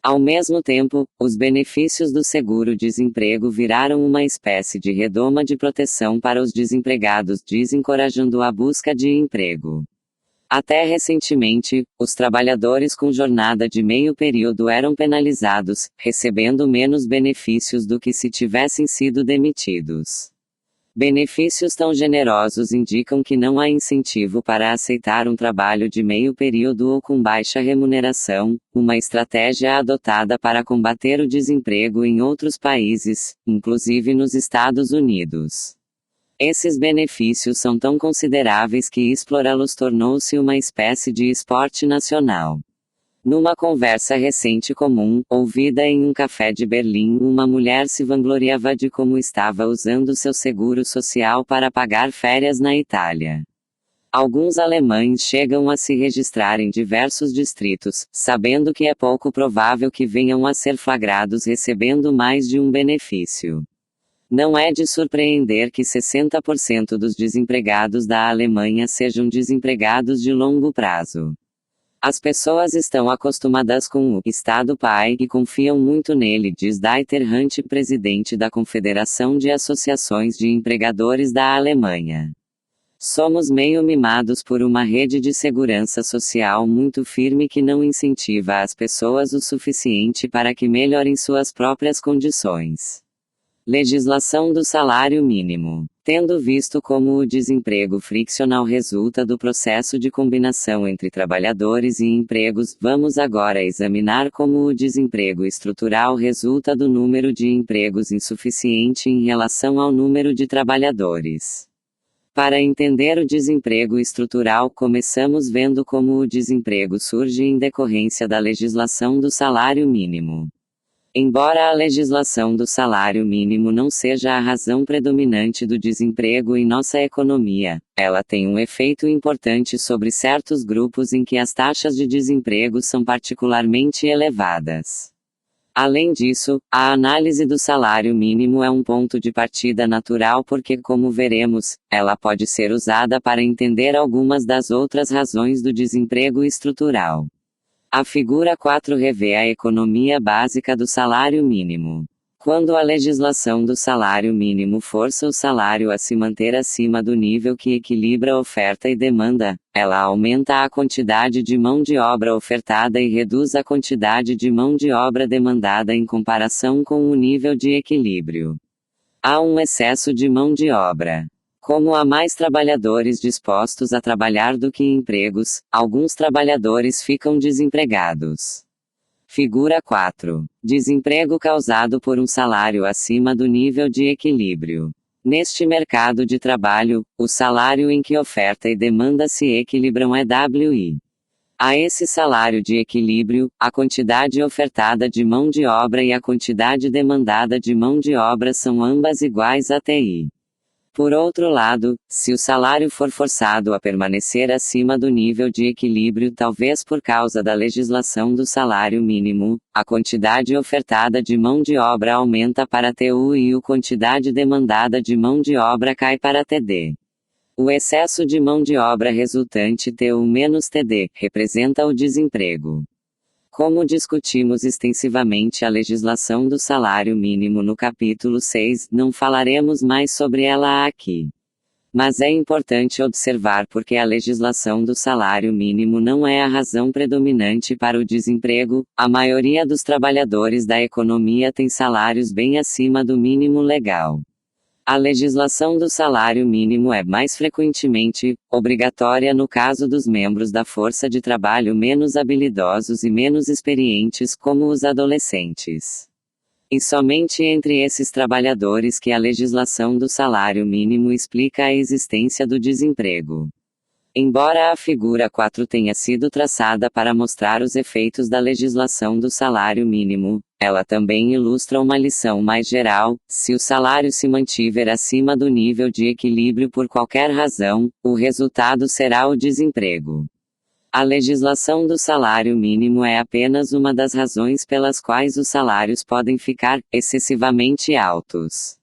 Ao mesmo tempo, os benefícios do seguro-desemprego viraram uma espécie de redoma de proteção para os desempregados, desencorajando a busca de emprego. Até recentemente, os trabalhadores com jornada de meio período eram penalizados, recebendo menos benefícios do que se tivessem sido demitidos. Benefícios tão generosos indicam que não há incentivo para aceitar um trabalho de meio período ou com baixa remuneração, uma estratégia adotada para combater o desemprego em outros países, inclusive nos Estados Unidos. Esses benefícios são tão consideráveis que explorá-los tornou-se uma espécie de esporte nacional. Numa conversa recente comum, ouvida em um café de Berlim, uma mulher se vangloriava de como estava usando seu seguro social para pagar férias na Itália. Alguns alemães chegam a se registrar em diversos distritos, sabendo que é pouco provável que venham a ser flagrados recebendo mais de um benefício. Não é de surpreender que 60% dos desempregados da Alemanha sejam desempregados de longo prazo. As pessoas estão acostumadas com o Estado Pai e confiam muito nele, diz Dieter Hunt, presidente da Confederação de Associações de Empregadores da Alemanha. Somos meio mimados por uma rede de segurança social muito firme que não incentiva as pessoas o suficiente para que melhorem suas próprias condições. Legislação do salário mínimo. Tendo visto como o desemprego friccional resulta do processo de combinação entre trabalhadores e empregos, vamos agora examinar como o desemprego estrutural resulta do número de empregos insuficiente em relação ao número de trabalhadores. Para entender o desemprego estrutural, começamos vendo como o desemprego surge em decorrência da legislação do salário mínimo. Embora a legislação do salário mínimo não seja a razão predominante do desemprego em nossa economia, ela tem um efeito importante sobre certos grupos em que as taxas de desemprego são particularmente elevadas. Além disso, a análise do salário mínimo é um ponto de partida natural porque, como veremos, ela pode ser usada para entender algumas das outras razões do desemprego estrutural. A figura 4 revê a economia básica do salário mínimo. Quando a legislação do salário mínimo força o salário a se manter acima do nível que equilibra oferta e demanda, ela aumenta a quantidade de mão de obra ofertada e reduz a quantidade de mão de obra demandada em comparação com o nível de equilíbrio. Há um excesso de mão de obra. Como há mais trabalhadores dispostos a trabalhar do que empregos, alguns trabalhadores ficam desempregados. Figura 4. Desemprego causado por um salário acima do nível de equilíbrio. Neste mercado de trabalho, o salário em que oferta e demanda se equilibram é WI. A esse salário de equilíbrio, a quantidade ofertada de mão de obra e a quantidade demandada de mão de obra são ambas iguais a TI. Por outro lado, se o salário for forçado a permanecer acima do nível de equilíbrio, talvez por causa da legislação do salário mínimo, a quantidade ofertada de mão de obra aumenta para TU e a quantidade demandada de mão de obra cai para TD. O excesso de mão de obra resultante TU menos TD representa o desemprego. Como discutimos extensivamente a legislação do salário mínimo no capítulo 6, não falaremos mais sobre ela aqui. Mas é importante observar porque a legislação do salário mínimo não é a razão predominante para o desemprego. A maioria dos trabalhadores da economia tem salários bem acima do mínimo legal. A legislação do salário mínimo é mais frequentemente obrigatória no caso dos membros da força de trabalho menos habilidosos e menos experientes, como os adolescentes. E somente entre esses trabalhadores que a legislação do salário mínimo explica a existência do desemprego. Embora a figura 4 tenha sido traçada para mostrar os efeitos da legislação do salário mínimo, ela também ilustra uma lição mais geral: se o salário se mantiver acima do nível de equilíbrio por qualquer razão, o resultado será o desemprego. A legislação do salário mínimo é apenas uma das razões pelas quais os salários podem ficar excessivamente altos.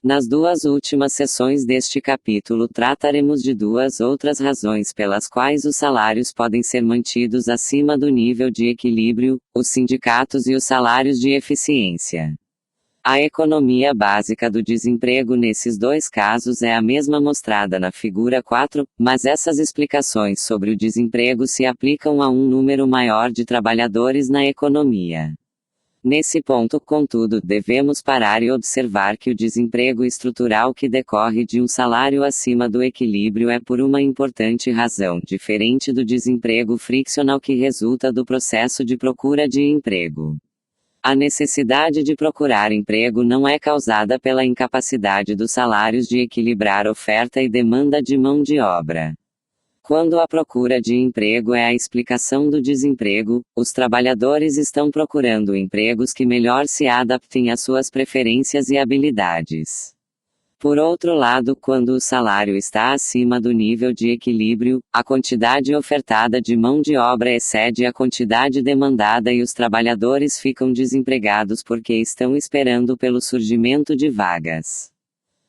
Nas duas últimas sessões deste capítulo trataremos de duas outras razões pelas quais os salários podem ser mantidos acima do nível de equilíbrio: os sindicatos e os salários de eficiência. A economia básica do desemprego nesses dois casos é a mesma mostrada na figura 4, mas essas explicações sobre o desemprego se aplicam a um número maior de trabalhadores na economia. Nesse ponto, contudo, devemos parar e observar que o desemprego estrutural que decorre de um salário acima do equilíbrio é por uma importante razão diferente do desemprego friccional que resulta do processo de procura de emprego. A necessidade de procurar emprego não é causada pela incapacidade dos salários de equilibrar oferta e demanda de mão de obra. Quando a procura de emprego é a explicação do desemprego, os trabalhadores estão procurando empregos que melhor se adaptem às suas preferências e habilidades. Por outro lado, quando o salário está acima do nível de equilíbrio, a quantidade ofertada de mão de obra excede a quantidade demandada e os trabalhadores ficam desempregados porque estão esperando pelo surgimento de vagas.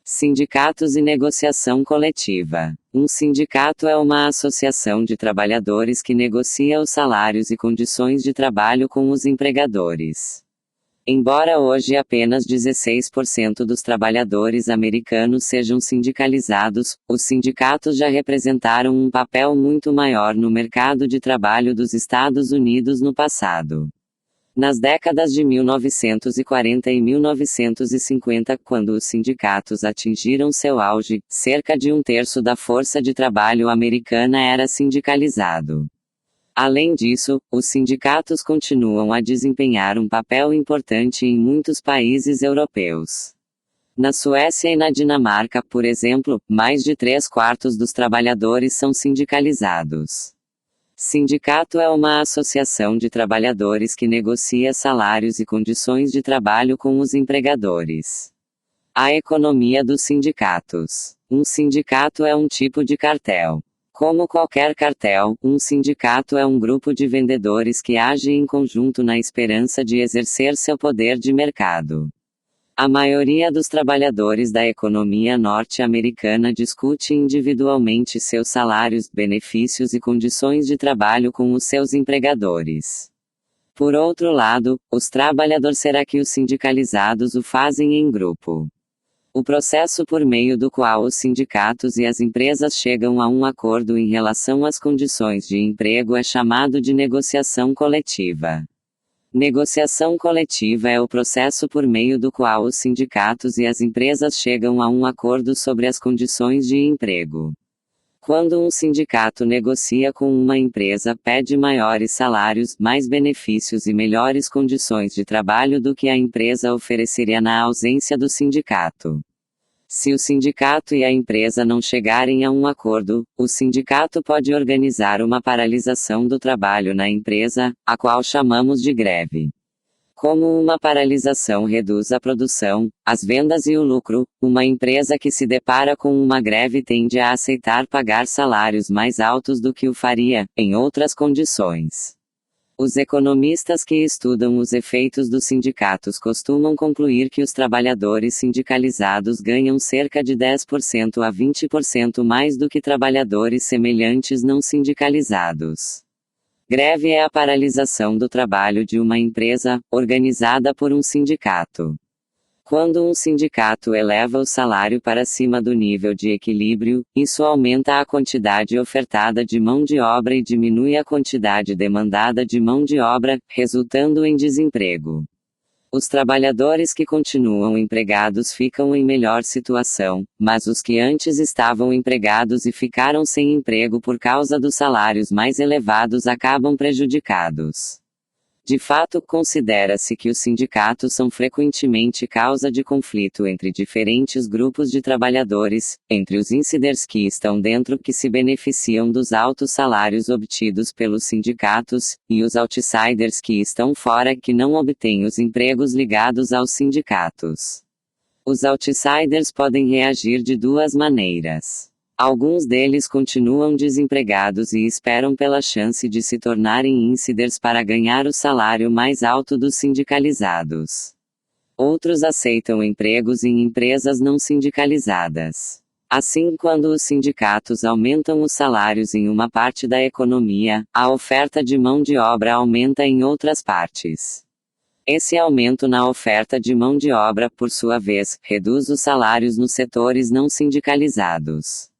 Sindicatos e negociação coletiva. Um sindicato é uma associação de trabalhadores que negocia os salários e condições de trabalho com os empregadores. Embora hoje apenas 16% dos trabalhadores americanos sejam sindicalizados, os sindicatos já representaram um papel muito maior no mercado de trabalho dos Estados Unidos no passado. Nas décadas de 1940 e 1950, quando os sindicatos atingiram seu auge, cerca de um terço da força de trabalho americana era sindicalizado. Além disso, os sindicatos continuam a desempenhar um papel importante em muitos países europeus. Na Suécia e na Dinamarca, por exemplo, mais de 3/4 dos trabalhadores são sindicalizados. Sindicato é uma associação de trabalhadores que negocia salários e condições de trabalho com os empregadores. A economia dos sindicatos. Um sindicato é um tipo de cartel. Como qualquer cartel, um sindicato é um grupo de vendedores que age em conjunto na esperança de exercer seu poder de mercado. A maioria dos trabalhadores da economia norte-americana discute individualmente seus salários, benefícios e condições de trabalho com os seus empregadores. Por outro lado, os trabalhadores será que os sindicalizados o fazem em grupo. O processo por meio do qual os sindicatos e as empresas chegam a um acordo em relação às condições de emprego é chamado de negociação coletiva. Negociação coletiva é o processo por meio do qual os sindicatos e as empresas chegam a um acordo sobre as condições de emprego. Quando um sindicato negocia com uma empresa, pede maiores salários, mais benefícios e melhores condições de trabalho do que a empresa ofereceria na ausência do sindicato. Se o sindicato e a empresa não chegarem a um acordo, o sindicato pode organizar uma paralisação do trabalho na empresa, a qual chamamos de greve. Como uma paralisação reduz a produção, as vendas e o lucro, uma empresa que se depara com uma greve tende a aceitar pagar salários mais altos do que o faria, em outras condições. Os economistas que estudam os efeitos dos sindicatos costumam concluir que os trabalhadores sindicalizados ganham cerca de 10% a 20% mais do que trabalhadores semelhantes não sindicalizados. Greve é a paralisação do trabalho de uma empresa, organizada por um sindicato. Quando um sindicato eleva o salário para cima do nível de equilíbrio, isso aumenta a quantidade ofertada de mão de obra e diminui a quantidade demandada de mão de obra, resultando em desemprego. Os trabalhadores que continuam empregados ficam em melhor situação, mas os que antes estavam empregados e ficaram sem emprego por causa dos salários mais elevados acabam prejudicados. De fato, considera-se que os sindicatos são frequentemente causa de conflito entre diferentes grupos de trabalhadores, entre os insiders que estão dentro que se beneficiam dos altos salários obtidos pelos sindicatos, e os outsiders que estão fora que não obtêm os empregos ligados aos sindicatos. Os outsiders podem reagir de duas maneiras. Alguns deles continuam desempregados e esperam pela chance de se tornarem insiders para ganhar o salário mais alto dos sindicalizados. Outros aceitam empregos em empresas não sindicalizadas. Assim, quando os sindicatos aumentam os salários em uma parte da economia, a oferta de mão de obra aumenta em outras partes. Esse aumento na oferta de mão de obra, por sua vez, reduz os salários nos setores não sindicalizados.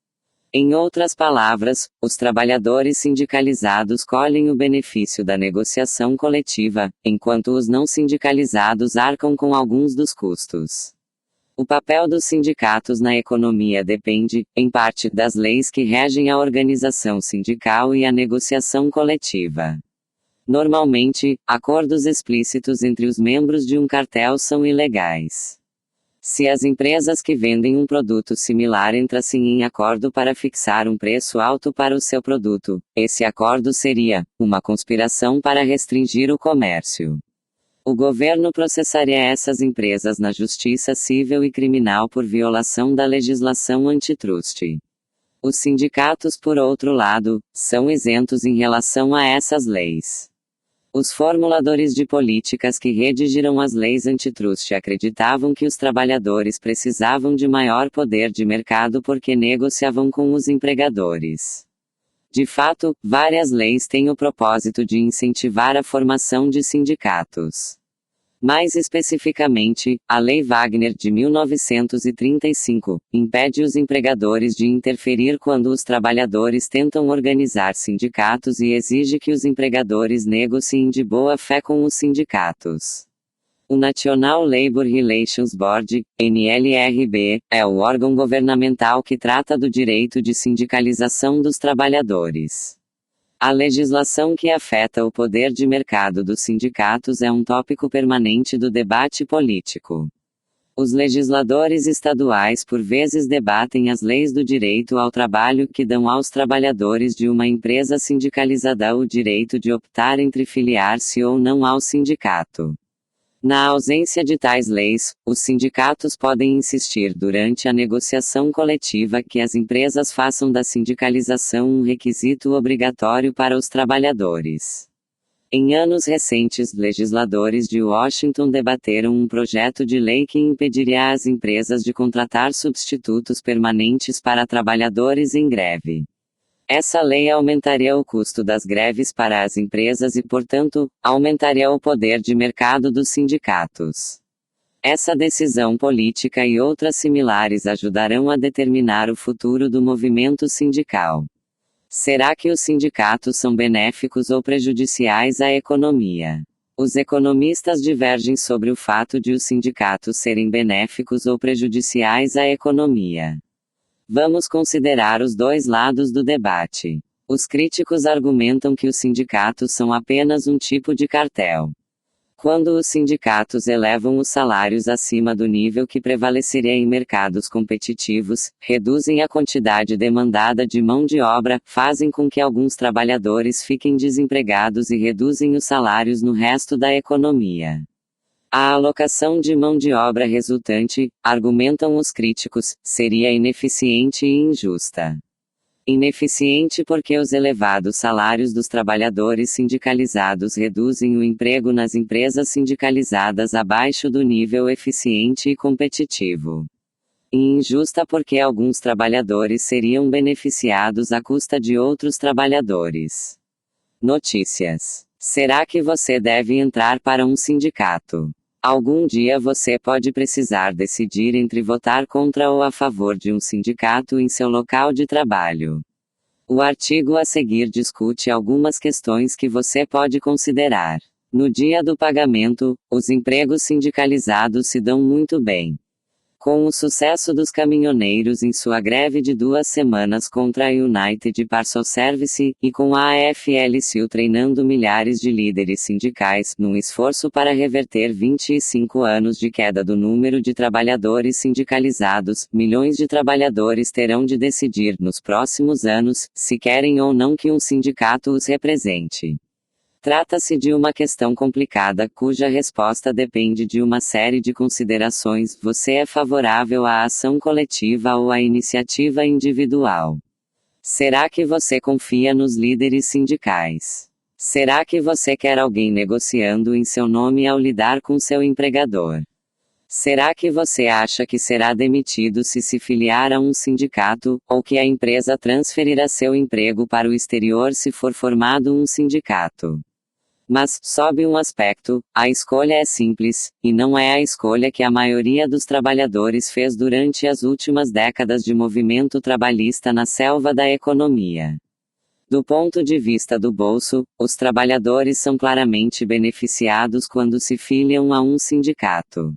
Em outras palavras, os trabalhadores sindicalizados colhem o benefício da negociação coletiva, enquanto os não sindicalizados arcam com alguns dos custos. O papel dos sindicatos na economia depende, em parte, das leis que regem a organização sindical e a negociação coletiva. Normalmente, acordos explícitos entre os membros de um cartel são ilegais. Se as empresas que vendem um produto similar entrassem em acordo para fixar um preço alto para o seu produto, esse acordo seria uma conspiração para restringir o comércio. O governo processaria essas empresas na justiça civil e criminal por violação da legislação antitruste. Os sindicatos, por outro lado, são isentos em relação a essas leis. Os formuladores de políticas que redigiram as leis antitruste acreditavam que os trabalhadores precisavam de maior poder de mercado porque negociavam com os empregadores. De fato, várias leis têm o propósito de incentivar a formação de sindicatos. Mais especificamente, a Lei Wagner de 1935 impede os empregadores de interferir quando os trabalhadores tentam organizar sindicatos e exige que os empregadores negociem de boa fé com os sindicatos. O National Labor Relations Board, NLRB, é o órgão governamental que trata do direito de sindicalização dos trabalhadores. A legislação que afeta o poder de mercado dos sindicatos é um tópico permanente do debate político. Os legisladores estaduais por vezes debatem as leis do direito ao trabalho que dão aos trabalhadores de uma empresa sindicalizada o direito de optar entre filiar-se ou não ao sindicato. Na ausência de tais leis, os sindicatos podem insistir durante a negociação coletiva que as empresas façam da sindicalização um requisito obrigatório para os trabalhadores. Em anos recentes, legisladores de Washington debateram um projeto de lei que impediria às empresas de contratar substitutos permanentes para trabalhadores em greve. Essa lei aumentaria o custo das greves para as empresas e, portanto, aumentaria o poder de mercado dos sindicatos. Essa decisão política e outras similares ajudarão a determinar o futuro do movimento sindical. Será que os sindicatos são benéficos ou prejudiciais à economia? Os economistas divergem sobre o fato de os sindicatos serem benéficos ou prejudiciais à economia. Vamos considerar os dois lados do debate. Os críticos argumentam que os sindicatos são apenas um tipo de cartel. Quando os sindicatos elevam os salários acima do nível que prevaleceria em mercados competitivos, reduzem a quantidade demandada de mão de obra, fazem com que alguns trabalhadores fiquem desempregados e reduzem os salários no resto da economia. A alocação de mão de obra resultante, argumentam os críticos, seria ineficiente e injusta. Ineficiente porque os elevados salários dos trabalhadores sindicalizados reduzem o emprego nas empresas sindicalizadas abaixo do nível eficiente e competitivo. E injusta porque alguns trabalhadores seriam beneficiados à custa de outros trabalhadores. Notícias. Será que você deve entrar para um sindicato? Algum dia você pode precisar decidir entre votar contra ou a favor de um sindicato em seu local de trabalho. O artigo a seguir discute algumas questões que você pode considerar. No dia do pagamento, os empregos sindicalizados se dão muito bem. Com o sucesso dos caminhoneiros em sua greve de 2 semanas contra a United Parcel Service, e com a AFL-CIO treinando milhares de líderes sindicais, num esforço para reverter 25 anos de queda do número de trabalhadores sindicalizados, milhões de trabalhadores terão de decidir nos próximos anos, se querem ou não que um sindicato os represente. Trata-se de uma questão complicada, cuja resposta depende de uma série de considerações. Você é favorável à ação coletiva ou à iniciativa individual? Será que você confia nos líderes sindicais? Será que você quer alguém negociando em seu nome ao lidar com seu empregador? Será que você acha que será demitido se filiar a um sindicato, ou que a empresa transferirá seu emprego para o exterior se for formado um sindicato? Mas, sob um aspecto, a escolha é simples, e não é a escolha que a maioria dos trabalhadores fez durante as últimas décadas de movimento trabalhista na selva da economia. Do ponto de vista do bolso, os trabalhadores são claramente beneficiados quando se filiam a um sindicato.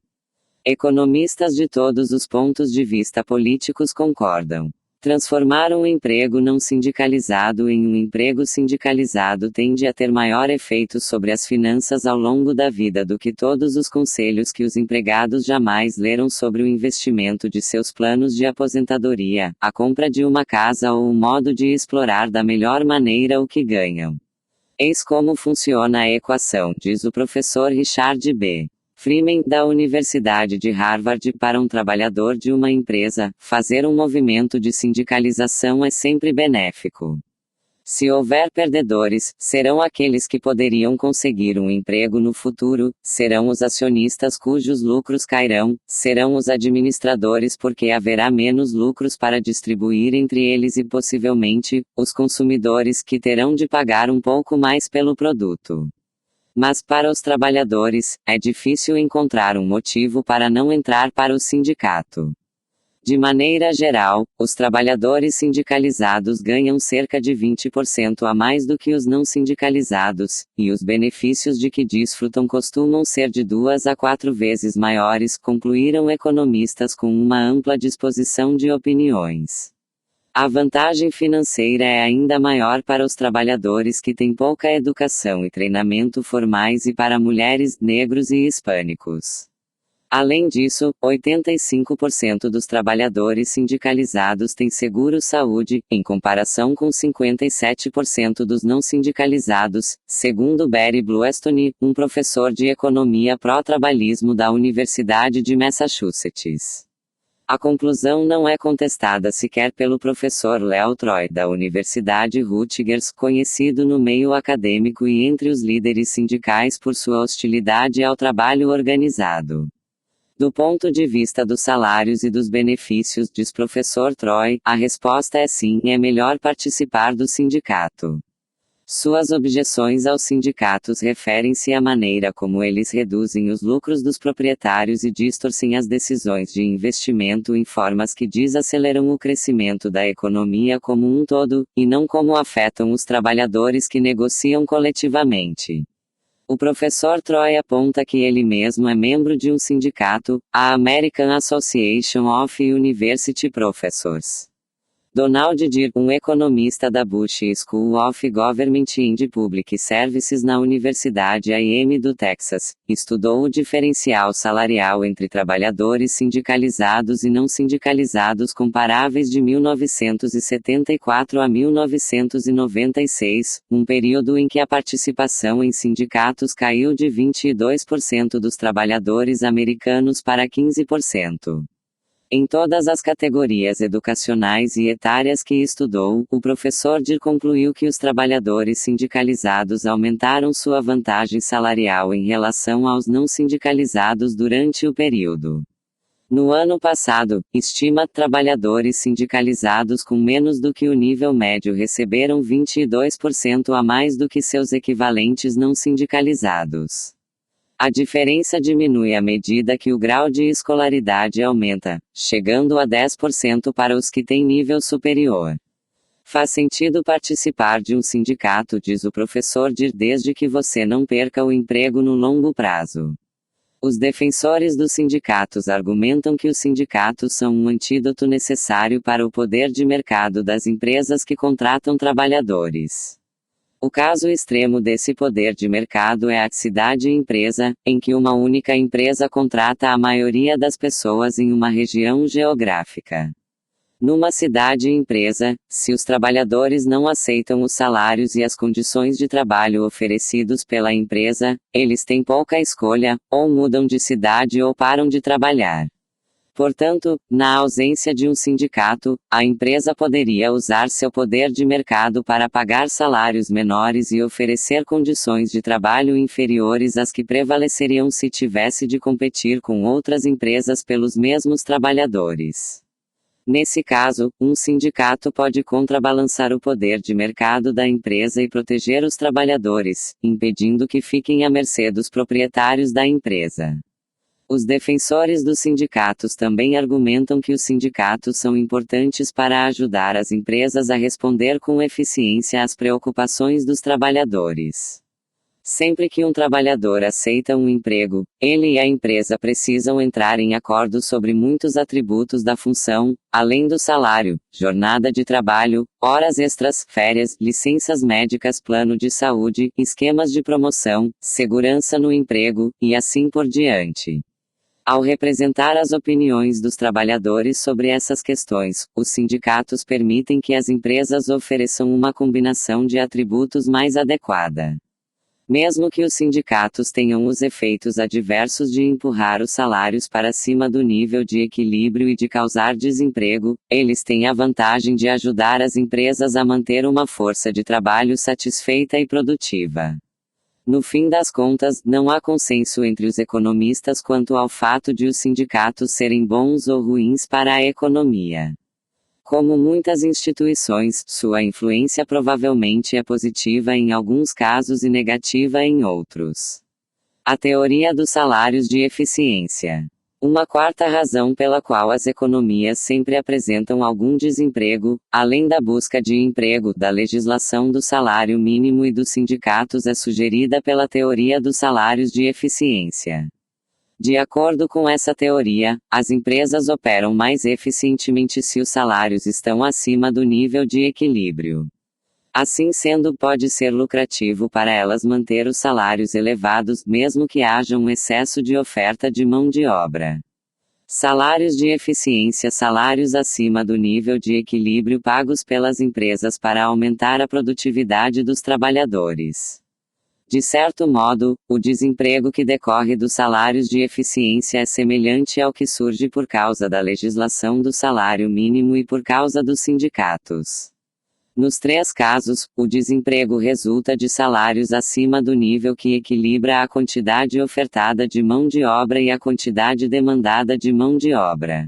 Economistas de todos os pontos de vista políticos concordam. Transformar um emprego não sindicalizado em um emprego sindicalizado tende a ter maior efeito sobre as finanças ao longo da vida do que todos os conselhos que os empregados jamais leram sobre o investimento de seus planos de aposentadoria, a compra de uma casa ou o modo de explorar da melhor maneira o que ganham. Eis como funciona a equação, diz o professor Richard B. Freeman, da Universidade de Harvard. Para um trabalhador de uma empresa, fazer um movimento de sindicalização é sempre benéfico. Se houver perdedores, serão aqueles que poderiam conseguir um emprego no futuro, serão os acionistas cujos lucros cairão, serão os administradores porque haverá menos lucros para distribuir entre eles e possivelmente, os consumidores que terão de pagar um pouco mais pelo produto. Mas para os trabalhadores, é difícil encontrar um motivo para não entrar para o sindicato. De maneira geral, os trabalhadores sindicalizados ganham cerca de 20% a mais do que os não sindicalizados, e os benefícios de que desfrutam costumam ser de 2 a 4 vezes maiores, concluíram economistas com uma ampla disposição de opiniões. A vantagem financeira é ainda maior para os trabalhadores que têm pouca educação e treinamento formais e para mulheres, negros e hispânicos. Além disso, 85% dos trabalhadores sindicalizados têm seguro-saúde, em comparação com 57% dos não sindicalizados, segundo Barry Bluestone, um professor de economia pró-trabalhismo da Universidade de Massachusetts. A conclusão não é contestada sequer pelo professor Leo Troy, da Universidade Rutgers, conhecido no meio acadêmico e entre os líderes sindicais por sua hostilidade ao trabalho organizado. Do ponto de vista dos salários e dos benefícios, diz professor Troy, a resposta é sim, é melhor participar do sindicato. Suas objeções aos sindicatos referem-se à maneira como eles reduzem os lucros dos proprietários e distorcem as decisões de investimento em formas que desaceleram o crescimento da economia como um todo, e não como afetam os trabalhadores que negociam coletivamente. O professor Troy aponta que ele mesmo é membro de um sindicato, a American Association of University Professors. Donald Deere, um economista da Bush School of Government and Public Services na Universidade A&M do Texas, estudou o diferencial salarial entre trabalhadores sindicalizados e não sindicalizados comparáveis de 1974 a 1996, um período em que a participação em sindicatos caiu de 22% dos trabalhadores americanos para 15%. Em todas as categorias educacionais e etárias que estudou, o professor Deere concluiu que os trabalhadores sindicalizados aumentaram sua vantagem salarial em relação aos não sindicalizados durante o período. No ano passado, estima, trabalhadores sindicalizados com menos do que o nível médio receberam 22% a mais do que seus equivalentes não sindicalizados. A diferença diminui à medida que o grau de escolaridade aumenta, chegando a 10% para os que têm nível superior. Faz sentido participar de um sindicato, diz o professor Deere, desde que você não perca o emprego no longo prazo. Os defensores dos sindicatos argumentam que os sindicatos são um antídoto necessário para o poder de mercado das empresas que contratam trabalhadores. O caso extremo desse poder de mercado é a cidade-empresa, em que uma única empresa contrata a maioria das pessoas em uma região geográfica. Numa cidade-empresa, se os trabalhadores não aceitam os salários e as condições de trabalho oferecidos pela empresa, eles têm pouca escolha, ou mudam de cidade ou param de trabalhar. Portanto, na ausência de um sindicato, a empresa poderia usar seu poder de mercado para pagar salários menores e oferecer condições de trabalho inferiores às que prevaleceriam se tivesse de competir com outras empresas pelos mesmos trabalhadores. Nesse caso, um sindicato pode contrabalançar o poder de mercado da empresa e proteger os trabalhadores, impedindo que fiquem à mercê dos proprietários da empresa. Os defensores dos sindicatos também argumentam que os sindicatos são importantes para ajudar as empresas a responder com eficiência às preocupações dos trabalhadores. Sempre que um trabalhador aceita um emprego, ele e a empresa precisam entrar em acordo sobre muitos atributos da função, além do salário, jornada de trabalho, horas extras, férias, licenças médicas, plano de saúde, esquemas de promoção, segurança no emprego, e assim por diante. Ao representar as opiniões dos trabalhadores sobre essas questões, os sindicatos permitem que as empresas ofereçam uma combinação de atributos mais adequada. Mesmo que os sindicatos tenham os efeitos adversos de empurrar os salários para cima do nível de equilíbrio e de causar desemprego, eles têm a vantagem de ajudar as empresas a manter uma força de trabalho satisfeita e produtiva. No fim das contas, não há consenso entre os economistas quanto ao fato de os sindicatos serem bons ou ruins para a economia. Como muitas instituições, sua influência provavelmente é positiva em alguns casos e negativa em outros. A teoria dos salários de eficiência. Uma quarta razão pela qual as economias sempre apresentam algum desemprego, além da busca de emprego, da legislação do salário mínimo e dos sindicatos, é sugerida pela teoria dos salários de eficiência. De acordo com essa teoria, as empresas operam mais eficientemente se os salários estão acima do nível de equilíbrio. Assim sendo, pode ser lucrativo para elas manter os salários elevados, mesmo que haja um excesso de oferta de mão de obra. Salários de eficiência, salários acima do nível de equilíbrio pagos pelas empresas para aumentar a produtividade dos trabalhadores. De certo modo, o desemprego que decorre dos salários de eficiência é semelhante ao que surge por causa da legislação do salário mínimo e por causa dos sindicatos. Nos três casos, o desemprego resulta de salários acima do nível que equilibra a quantidade ofertada de mão de obra e a quantidade demandada de mão de obra.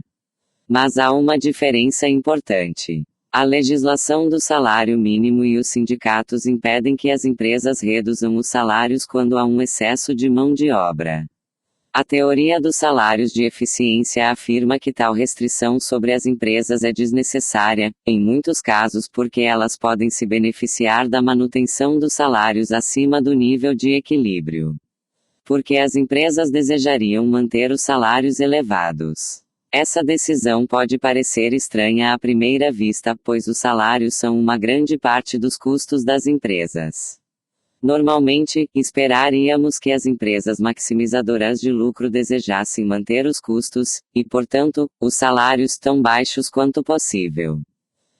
Mas há uma diferença importante. A legislação do salário mínimo e os sindicatos impedem que as empresas reduzam os salários quando há um excesso de mão de obra. A teoria dos salários de eficiência afirma que tal restrição sobre as empresas é desnecessária, em muitos casos porque elas podem se beneficiar da manutenção dos salários acima do nível de equilíbrio. Porque as empresas desejariam manter os salários elevados. Essa decisão pode parecer estranha à primeira vista, pois os salários são uma grande parte dos custos das empresas. Normalmente, esperaríamos que as empresas maximizadoras de lucro desejassem manter os custos, e portanto, os salários tão baixos quanto possível.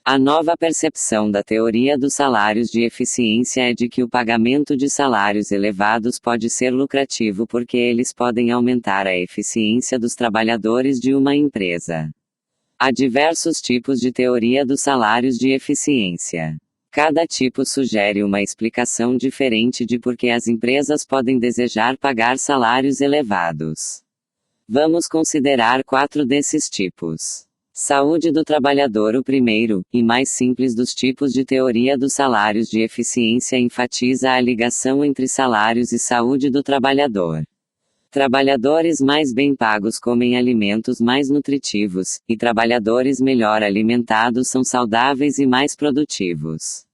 A nova percepção da teoria dos salários de eficiência é de que o pagamento de salários elevados pode ser lucrativo porque eles podem aumentar a eficiência dos trabalhadores de uma empresa. Há diversos tipos de teoria dos salários de eficiência. Cada tipo sugere uma explicação diferente de por que as empresas podem desejar pagar salários elevados. Vamos considerar 4 desses tipos. Saúde do trabalhador. O primeiro, e mais simples dos tipos de teoria dos salários de eficiência, enfatiza a ligação entre salários e saúde do trabalhador. Trabalhadores mais bem pagos comem alimentos mais nutritivos, e trabalhadores melhor alimentados são saudáveis e mais produtivos.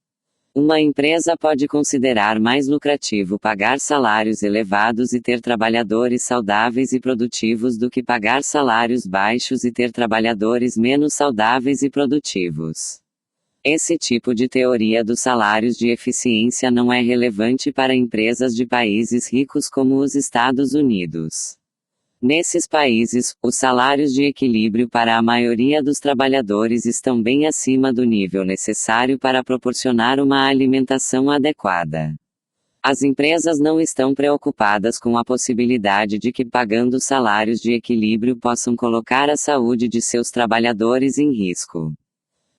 Uma empresa pode considerar mais lucrativo pagar salários elevados e ter trabalhadores saudáveis e produtivos do que pagar salários baixos e ter trabalhadores menos saudáveis e produtivos. Esse tipo de teoria dos salários de eficiência não é relevante para empresas de países ricos como os Estados Unidos. Nesses países, os salários de equilíbrio para a maioria dos trabalhadores estão bem acima do nível necessário para proporcionar uma alimentação adequada. As empresas não estão preocupadas com a possibilidade de que, pagando salários de equilíbrio, possam colocar a saúde de seus trabalhadores em risco.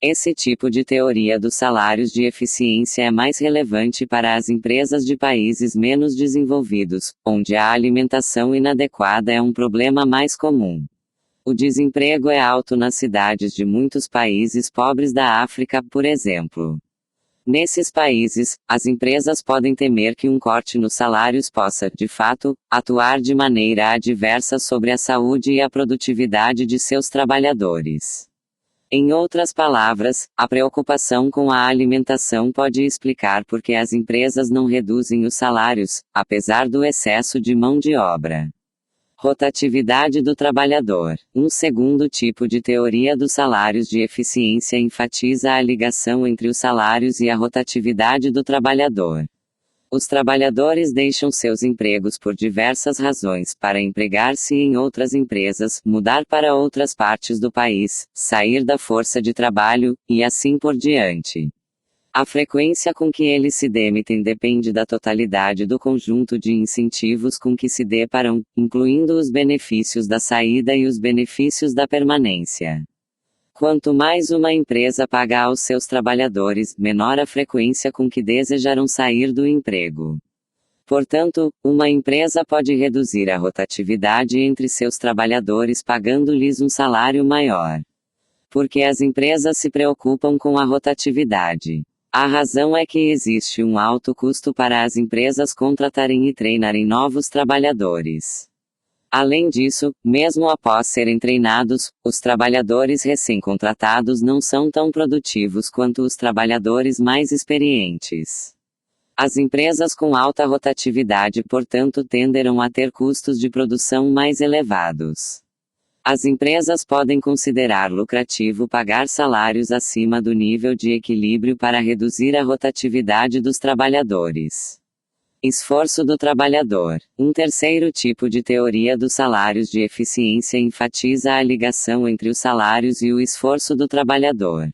Esse tipo de teoria dos salários de eficiência é mais relevante para as empresas de países menos desenvolvidos, onde a alimentação inadequada é um problema mais comum. O desemprego é alto nas cidades de muitos países pobres da África, por exemplo. Nesses países, as empresas podem temer que um corte nos salários possa, de fato, atuar de maneira adversa sobre a saúde e a produtividade de seus trabalhadores. Em outras palavras, a preocupação com a alimentação pode explicar por que as empresas não reduzem os salários, apesar do excesso de mão de obra. Rotatividade do trabalhador. Um segundo tipo de teoria dos salários de eficiência enfatiza a ligação entre os salários e a rotatividade do trabalhador. Os trabalhadores deixam seus empregos por diversas razões, para empregar-se em outras empresas, mudar para outras partes do país, sair da força de trabalho, e assim por diante. A frequência com que eles se demitem depende da totalidade do conjunto de incentivos com que se deparam, incluindo os benefícios da saída e os benefícios da permanência. Quanto mais uma empresa paga aos seus trabalhadores, menor a frequência com que desejarão sair do emprego. Portanto, uma empresa pode reduzir a rotatividade entre seus trabalhadores pagando-lhes um salário maior. Porque as empresas se preocupam com a rotatividade. A razão é que existe um alto custo para as empresas contratarem e treinarem novos trabalhadores. Além disso, mesmo após serem treinados, os trabalhadores recém-contratados não são tão produtivos quanto os trabalhadores mais experientes. As empresas com alta rotatividade, portanto, tenderão a ter custos de produção mais elevados. As empresas podem considerar lucrativo pagar salários acima do nível de equilíbrio para reduzir a rotatividade dos trabalhadores. Esforço do trabalhador. Um terceiro tipo de teoria dos salários de eficiência enfatiza a ligação entre os salários e o esforço do trabalhador.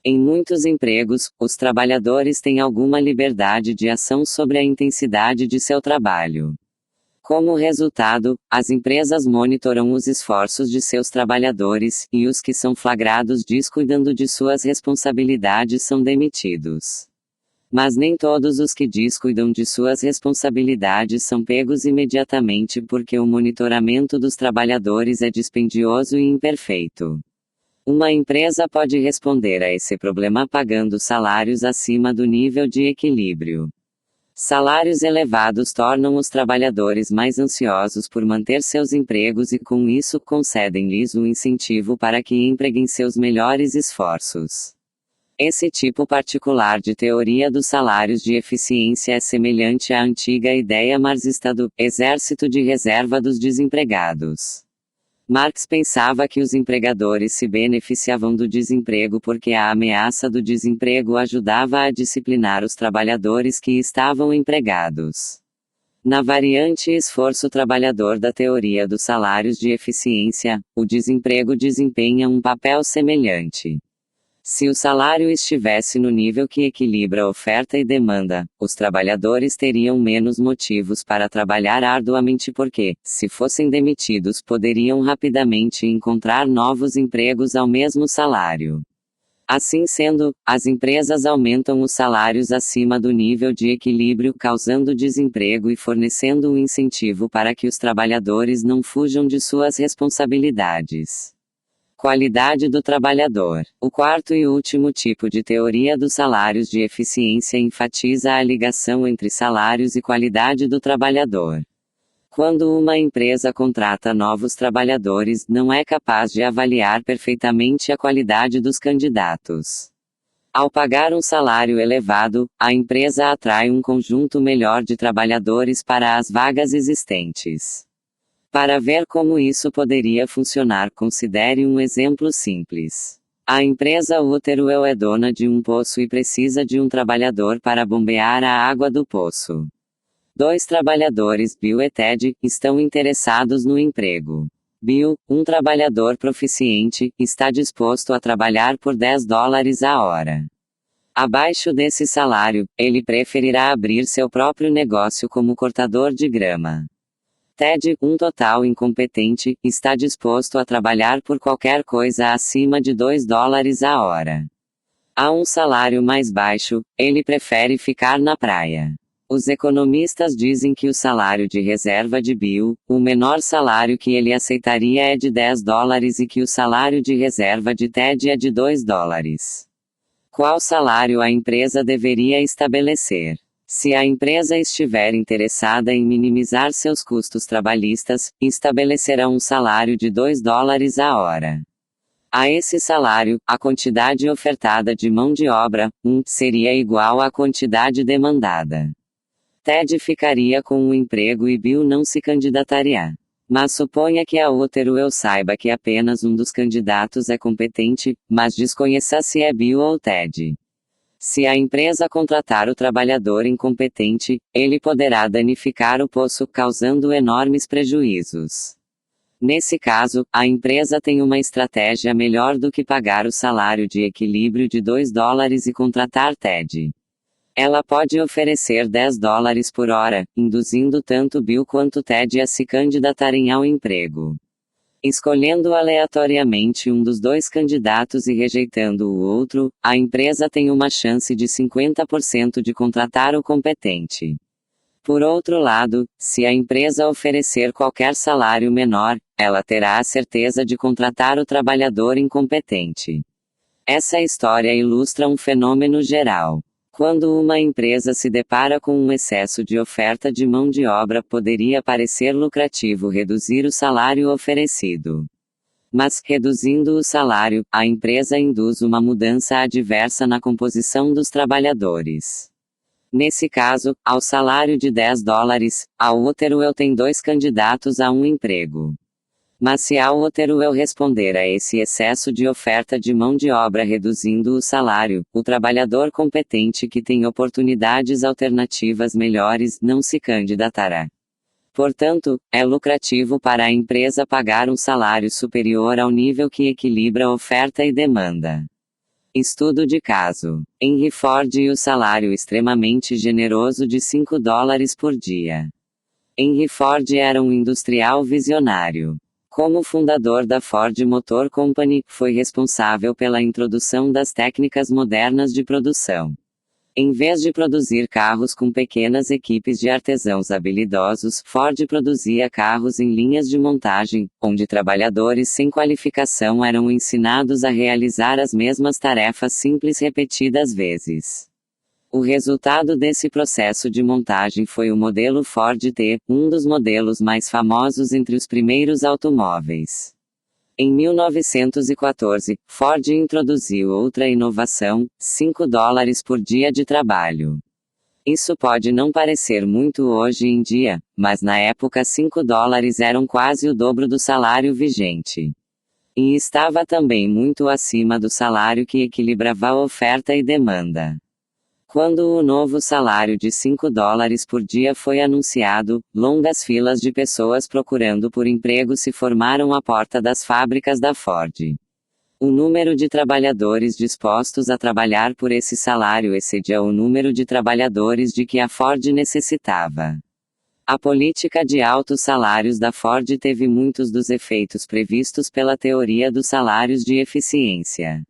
Em muitos empregos, os trabalhadores têm alguma liberdade de ação sobre a intensidade de seu trabalho. Como resultado, as empresas monitoram os esforços de seus trabalhadores, e os que são flagrados descuidando de suas responsabilidades são demitidos. Mas nem todos os que descuidam de suas responsabilidades são pegos imediatamente porque o monitoramento dos trabalhadores é dispendioso e imperfeito. Uma empresa pode responder a esse problema pagando salários acima do nível de equilíbrio. Salários elevados tornam os trabalhadores mais ansiosos por manter seus empregos e, com isso, concedem-lhes um incentivo para que empreguem seus melhores esforços. Esse tipo particular de teoria dos salários de eficiência é semelhante à antiga ideia marxista do exército de reserva dos desempregados. Marx pensava que os empregadores se beneficiavam do desemprego porque a ameaça do desemprego ajudava a disciplinar os trabalhadores que estavam empregados. Na variante esforço trabalhador da teoria dos salários de eficiência, o desemprego desempenha um papel semelhante. Se o salário estivesse no nível que equilibra oferta e demanda, os trabalhadores teriam menos motivos para trabalhar arduamente porque, se fossem demitidos, poderiam rapidamente encontrar novos empregos ao mesmo salário. Assim sendo, as empresas aumentam os salários acima do nível de equilíbrio, causando desemprego e fornecendo um incentivo para que os trabalhadores não fujam de suas responsabilidades. Qualidade do trabalhador. O quarto e último tipo de teoria dos salários de eficiência enfatiza a ligação entre salários e qualidade do trabalhador. Quando uma empresa contrata novos trabalhadores, não é capaz de avaliar perfeitamente a qualidade dos candidatos. Ao pagar um salário elevado, a empresa atrai um conjunto melhor de trabalhadores para as vagas existentes. Para ver como isso poderia funcionar, considere um exemplo simples. A empresa Waterwell é dona de um poço e precisa de um trabalhador para bombear a água do poço. 2 trabalhadores, Bill e Ted, estão interessados no emprego. Bill, um trabalhador proficiente, está disposto a trabalhar por $10 a hora. Abaixo desse salário, ele preferirá abrir seu próprio negócio como cortador de grama. Ted, um total incompetente, está disposto a trabalhar por qualquer coisa acima de $2 a hora. A um salário mais baixo, ele prefere ficar na praia. Os economistas dizem que o salário de reserva de Bill, o menor salário que ele aceitaria é de $10 e que o salário de reserva de Ted é de $2. Qual salário a empresa deveria estabelecer? Se a empresa estiver interessada em minimizar seus custos trabalhistas, estabelecerá um salário de $2 a hora. A esse salário, a quantidade ofertada de mão de obra, seria igual à quantidade demandada. Ted ficaria com um emprego e Bill não se candidataria. Mas suponha que a Waterwell saiba que apenas um dos candidatos é competente, mas desconheça se é Bill ou Ted. Se a empresa contratar o trabalhador incompetente, ele poderá danificar o poço, causando enormes prejuízos. Nesse caso, a empresa tem uma estratégia melhor do que pagar o salário de equilíbrio de $2 e contratar Ted. Ela pode oferecer $10 por hora, induzindo tanto Bill quanto Ted a se candidatarem ao emprego. Escolhendo aleatoriamente um dos 2 candidatos e rejeitando o outro, a empresa tem uma chance de 50% de contratar o competente. Por outro lado, se a empresa oferecer qualquer salário menor, ela terá a certeza de contratar o trabalhador incompetente. Essa história ilustra um fenômeno geral. Quando uma empresa se depara com um excesso de oferta de mão de obra, poderia parecer lucrativo reduzir o salário oferecido. Mas, reduzindo o salário, a empresa induz uma mudança adversa na composição dos trabalhadores. Nesse caso, ao salário de $10, a Waterwell tem 2 candidatos a um emprego. Mas se a Waterwell responder a esse excesso de oferta de mão de obra reduzindo o salário, o trabalhador competente que tem oportunidades alternativas melhores não se candidatará. Portanto, é lucrativo para a empresa pagar um salário superior ao nível que equilibra oferta e demanda. Estudo de caso. Henry Ford e o salário extremamente generoso de $5 por dia. Henry Ford era um industrial visionário. Como fundador da Ford Motor Company, foi responsável pela introdução das técnicas modernas de produção. Em vez de produzir carros com pequenas equipes de artesãos habilidosos, Ford produzia carros em linhas de montagem, onde trabalhadores sem qualificação eram ensinados a realizar as mesmas tarefas simples repetidas vezes. O resultado desse processo de montagem foi o modelo Ford T, um dos modelos mais famosos entre os primeiros automóveis. Em 1914, Ford introduziu outra inovação: $5 por dia de trabalho. Isso pode não parecer muito hoje em dia, mas na época $5 eram quase o dobro do salário vigente. E estava também muito acima do salário que equilibrava a oferta e demanda. Quando o novo salário de $5 por dia foi anunciado, longas filas de pessoas procurando por emprego se formaram à porta das fábricas da Ford. O número de trabalhadores dispostos a trabalhar por esse salário excedia o número de trabalhadores de que a Ford necessitava. A política de altos salários da Ford teve muitos dos efeitos previstos pela teoria dos salários de eficiência.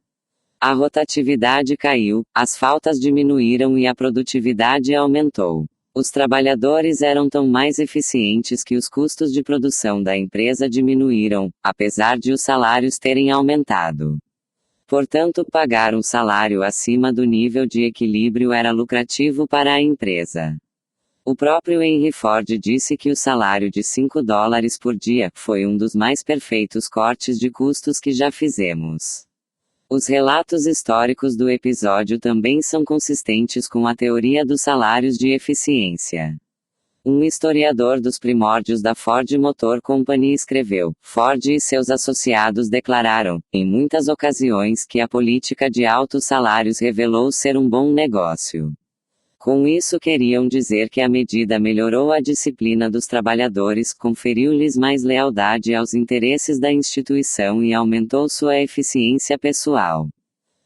A rotatividade caiu, as faltas diminuíram e a produtividade aumentou. Os trabalhadores eram tão mais eficientes que os custos de produção da empresa diminuíram, apesar de os salários terem aumentado. Portanto, pagar um salário acima do nível de equilíbrio era lucrativo para a empresa. O próprio Henry Ford disse que o salário de $5 por dia foi um dos mais perfeitos cortes de custos que já fizemos. Os relatos históricos do episódio também são consistentes com a teoria dos salários de eficiência. Um historiador dos primórdios da Ford Motor Company escreveu: Ford e seus associados declararam, em muitas ocasiões, que a política de altos salários revelou ser um bom negócio. Com isso queriam dizer que a medida melhorou a disciplina dos trabalhadores, conferiu-lhes mais lealdade aos interesses da instituição e aumentou sua eficiência pessoal.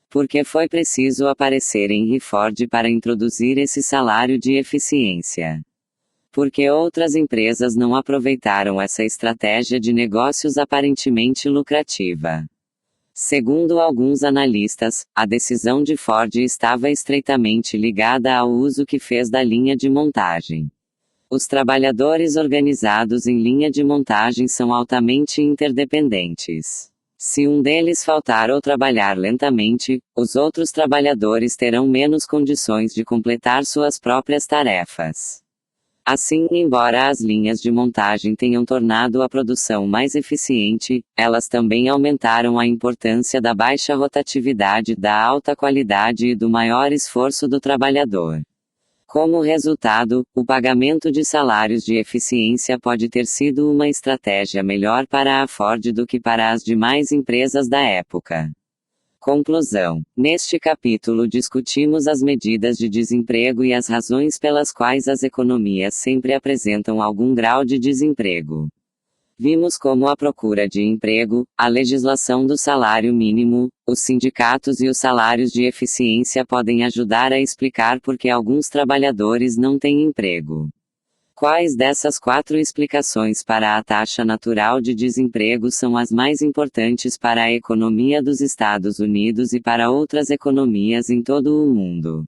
Porque foi preciso aparecer Henry Ford para introduzir esse salário de eficiência. Porque outras empresas não aproveitaram essa estratégia de negócios aparentemente lucrativa. Segundo alguns analistas, a decisão de Ford estava estreitamente ligada ao uso que fez da linha de montagem. Os trabalhadores organizados em linha de montagem são altamente interdependentes. Se um deles faltar ou trabalhar lentamente, os outros trabalhadores terão menos condições de completar suas próprias tarefas. Assim, embora as linhas de montagem tenham tornado a produção mais eficiente, elas também aumentaram a importância da baixa rotatividade, da alta qualidade e do maior esforço do trabalhador. Como resultado, o pagamento de salários de eficiência pode ter sido uma estratégia melhor para a Ford do que para as demais empresas da época. Conclusão. Neste capítulo discutimos as medidas de desemprego e as razões pelas quais as economias sempre apresentam algum grau de desemprego. Vimos como a procura de emprego, a legislação do salário mínimo, os sindicatos e os salários de eficiência podem ajudar a explicar por que alguns trabalhadores não têm emprego. Quais dessas 4 explicações para a taxa natural de desemprego são as mais importantes para a economia dos Estados Unidos e para outras economias em todo o mundo?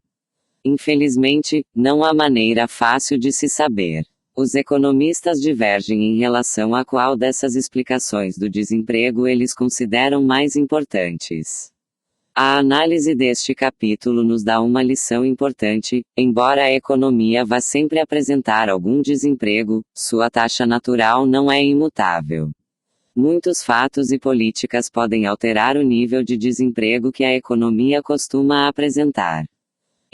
Infelizmente, não há maneira fácil de se saber. Os economistas divergem em relação a qual dessas explicações do desemprego eles consideram mais importantes. A análise deste capítulo nos dá uma lição importante: embora a economia vá sempre apresentar algum desemprego, sua taxa natural não é imutável. Muitos fatos e políticas podem alterar o nível de desemprego que a economia costuma apresentar.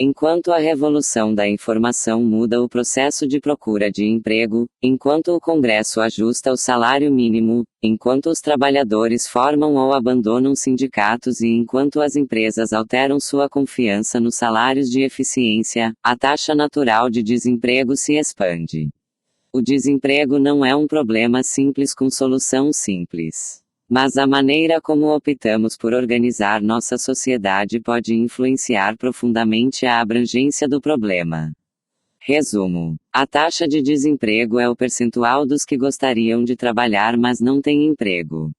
Enquanto a revolução da informação muda o processo de procura de emprego, enquanto o Congresso ajusta o salário mínimo, enquanto os trabalhadores formam ou abandonam sindicatos e enquanto as empresas alteram sua confiança nos salários de eficiência, a taxa natural de desemprego se expande. O desemprego não é um problema simples com solução simples. Mas a maneira como optamos por organizar nossa sociedade pode influenciar profundamente a abrangência do problema. Resumo: a taxa de desemprego é o percentual dos que gostariam de trabalhar mas não têm emprego.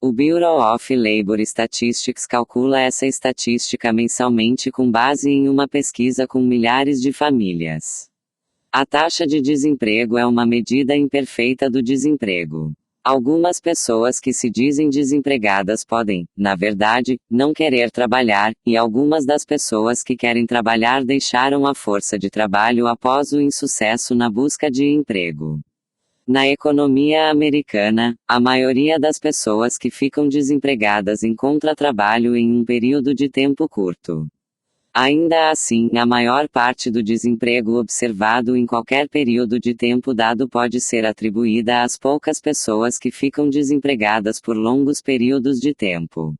O Bureau of Labor Statistics calcula essa estatística mensalmente com base em uma pesquisa com milhares de famílias. A taxa de desemprego é uma medida imperfeita do desemprego. Algumas pessoas que se dizem desempregadas podem, na verdade, não querer trabalhar, e algumas das pessoas que querem trabalhar deixaram a força de trabalho após o insucesso na busca de emprego. Na economia americana, a maioria das pessoas que ficam desempregadas encontra trabalho em um período de tempo curto. Ainda assim, a maior parte do desemprego observado em qualquer período de tempo dado pode ser atribuída às poucas pessoas que ficam desempregadas por longos períodos de tempo.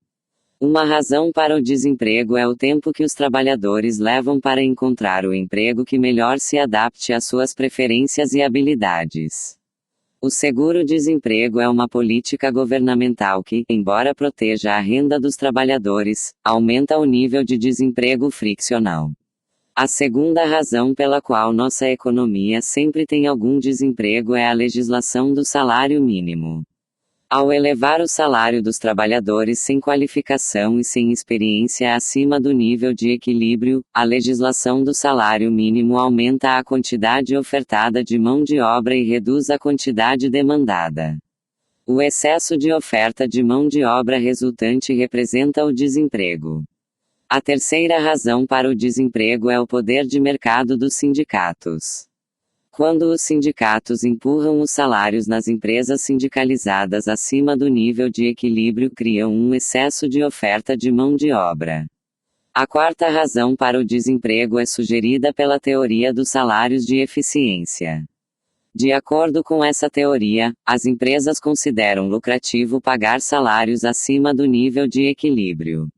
Uma razão para o desemprego é o tempo que os trabalhadores levam para encontrar o emprego que melhor se adapte às suas preferências e habilidades. O seguro-desemprego é uma política governamental que, embora proteja a renda dos trabalhadores, aumenta o nível de desemprego friccional. A segunda razão pela qual nossa economia sempre tem algum desemprego é a legislação do salário mínimo. Ao elevar o salário dos trabalhadores sem qualificação e sem experiência acima do nível de equilíbrio, a legislação do salário mínimo aumenta a quantidade ofertada de mão de obra e reduz a quantidade demandada. O excesso de oferta de mão de obra resultante representa o desemprego. A terceira razão para o desemprego é o poder de mercado dos sindicatos. Quando os sindicatos empurram os salários nas empresas sindicalizadas acima do nível de equilíbrio, criam um excesso de oferta de mão de obra. A quarta razão para o desemprego é sugerida pela teoria dos salários de eficiência. De acordo com essa teoria, as empresas consideram lucrativo pagar salários acima do nível de equilíbrio.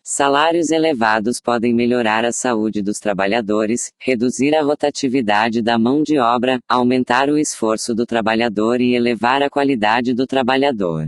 Salários elevados podem melhorar a saúde dos trabalhadores, reduzir a rotatividade da mão de obra, aumentar o esforço do trabalhador e elevar a qualidade do trabalhador.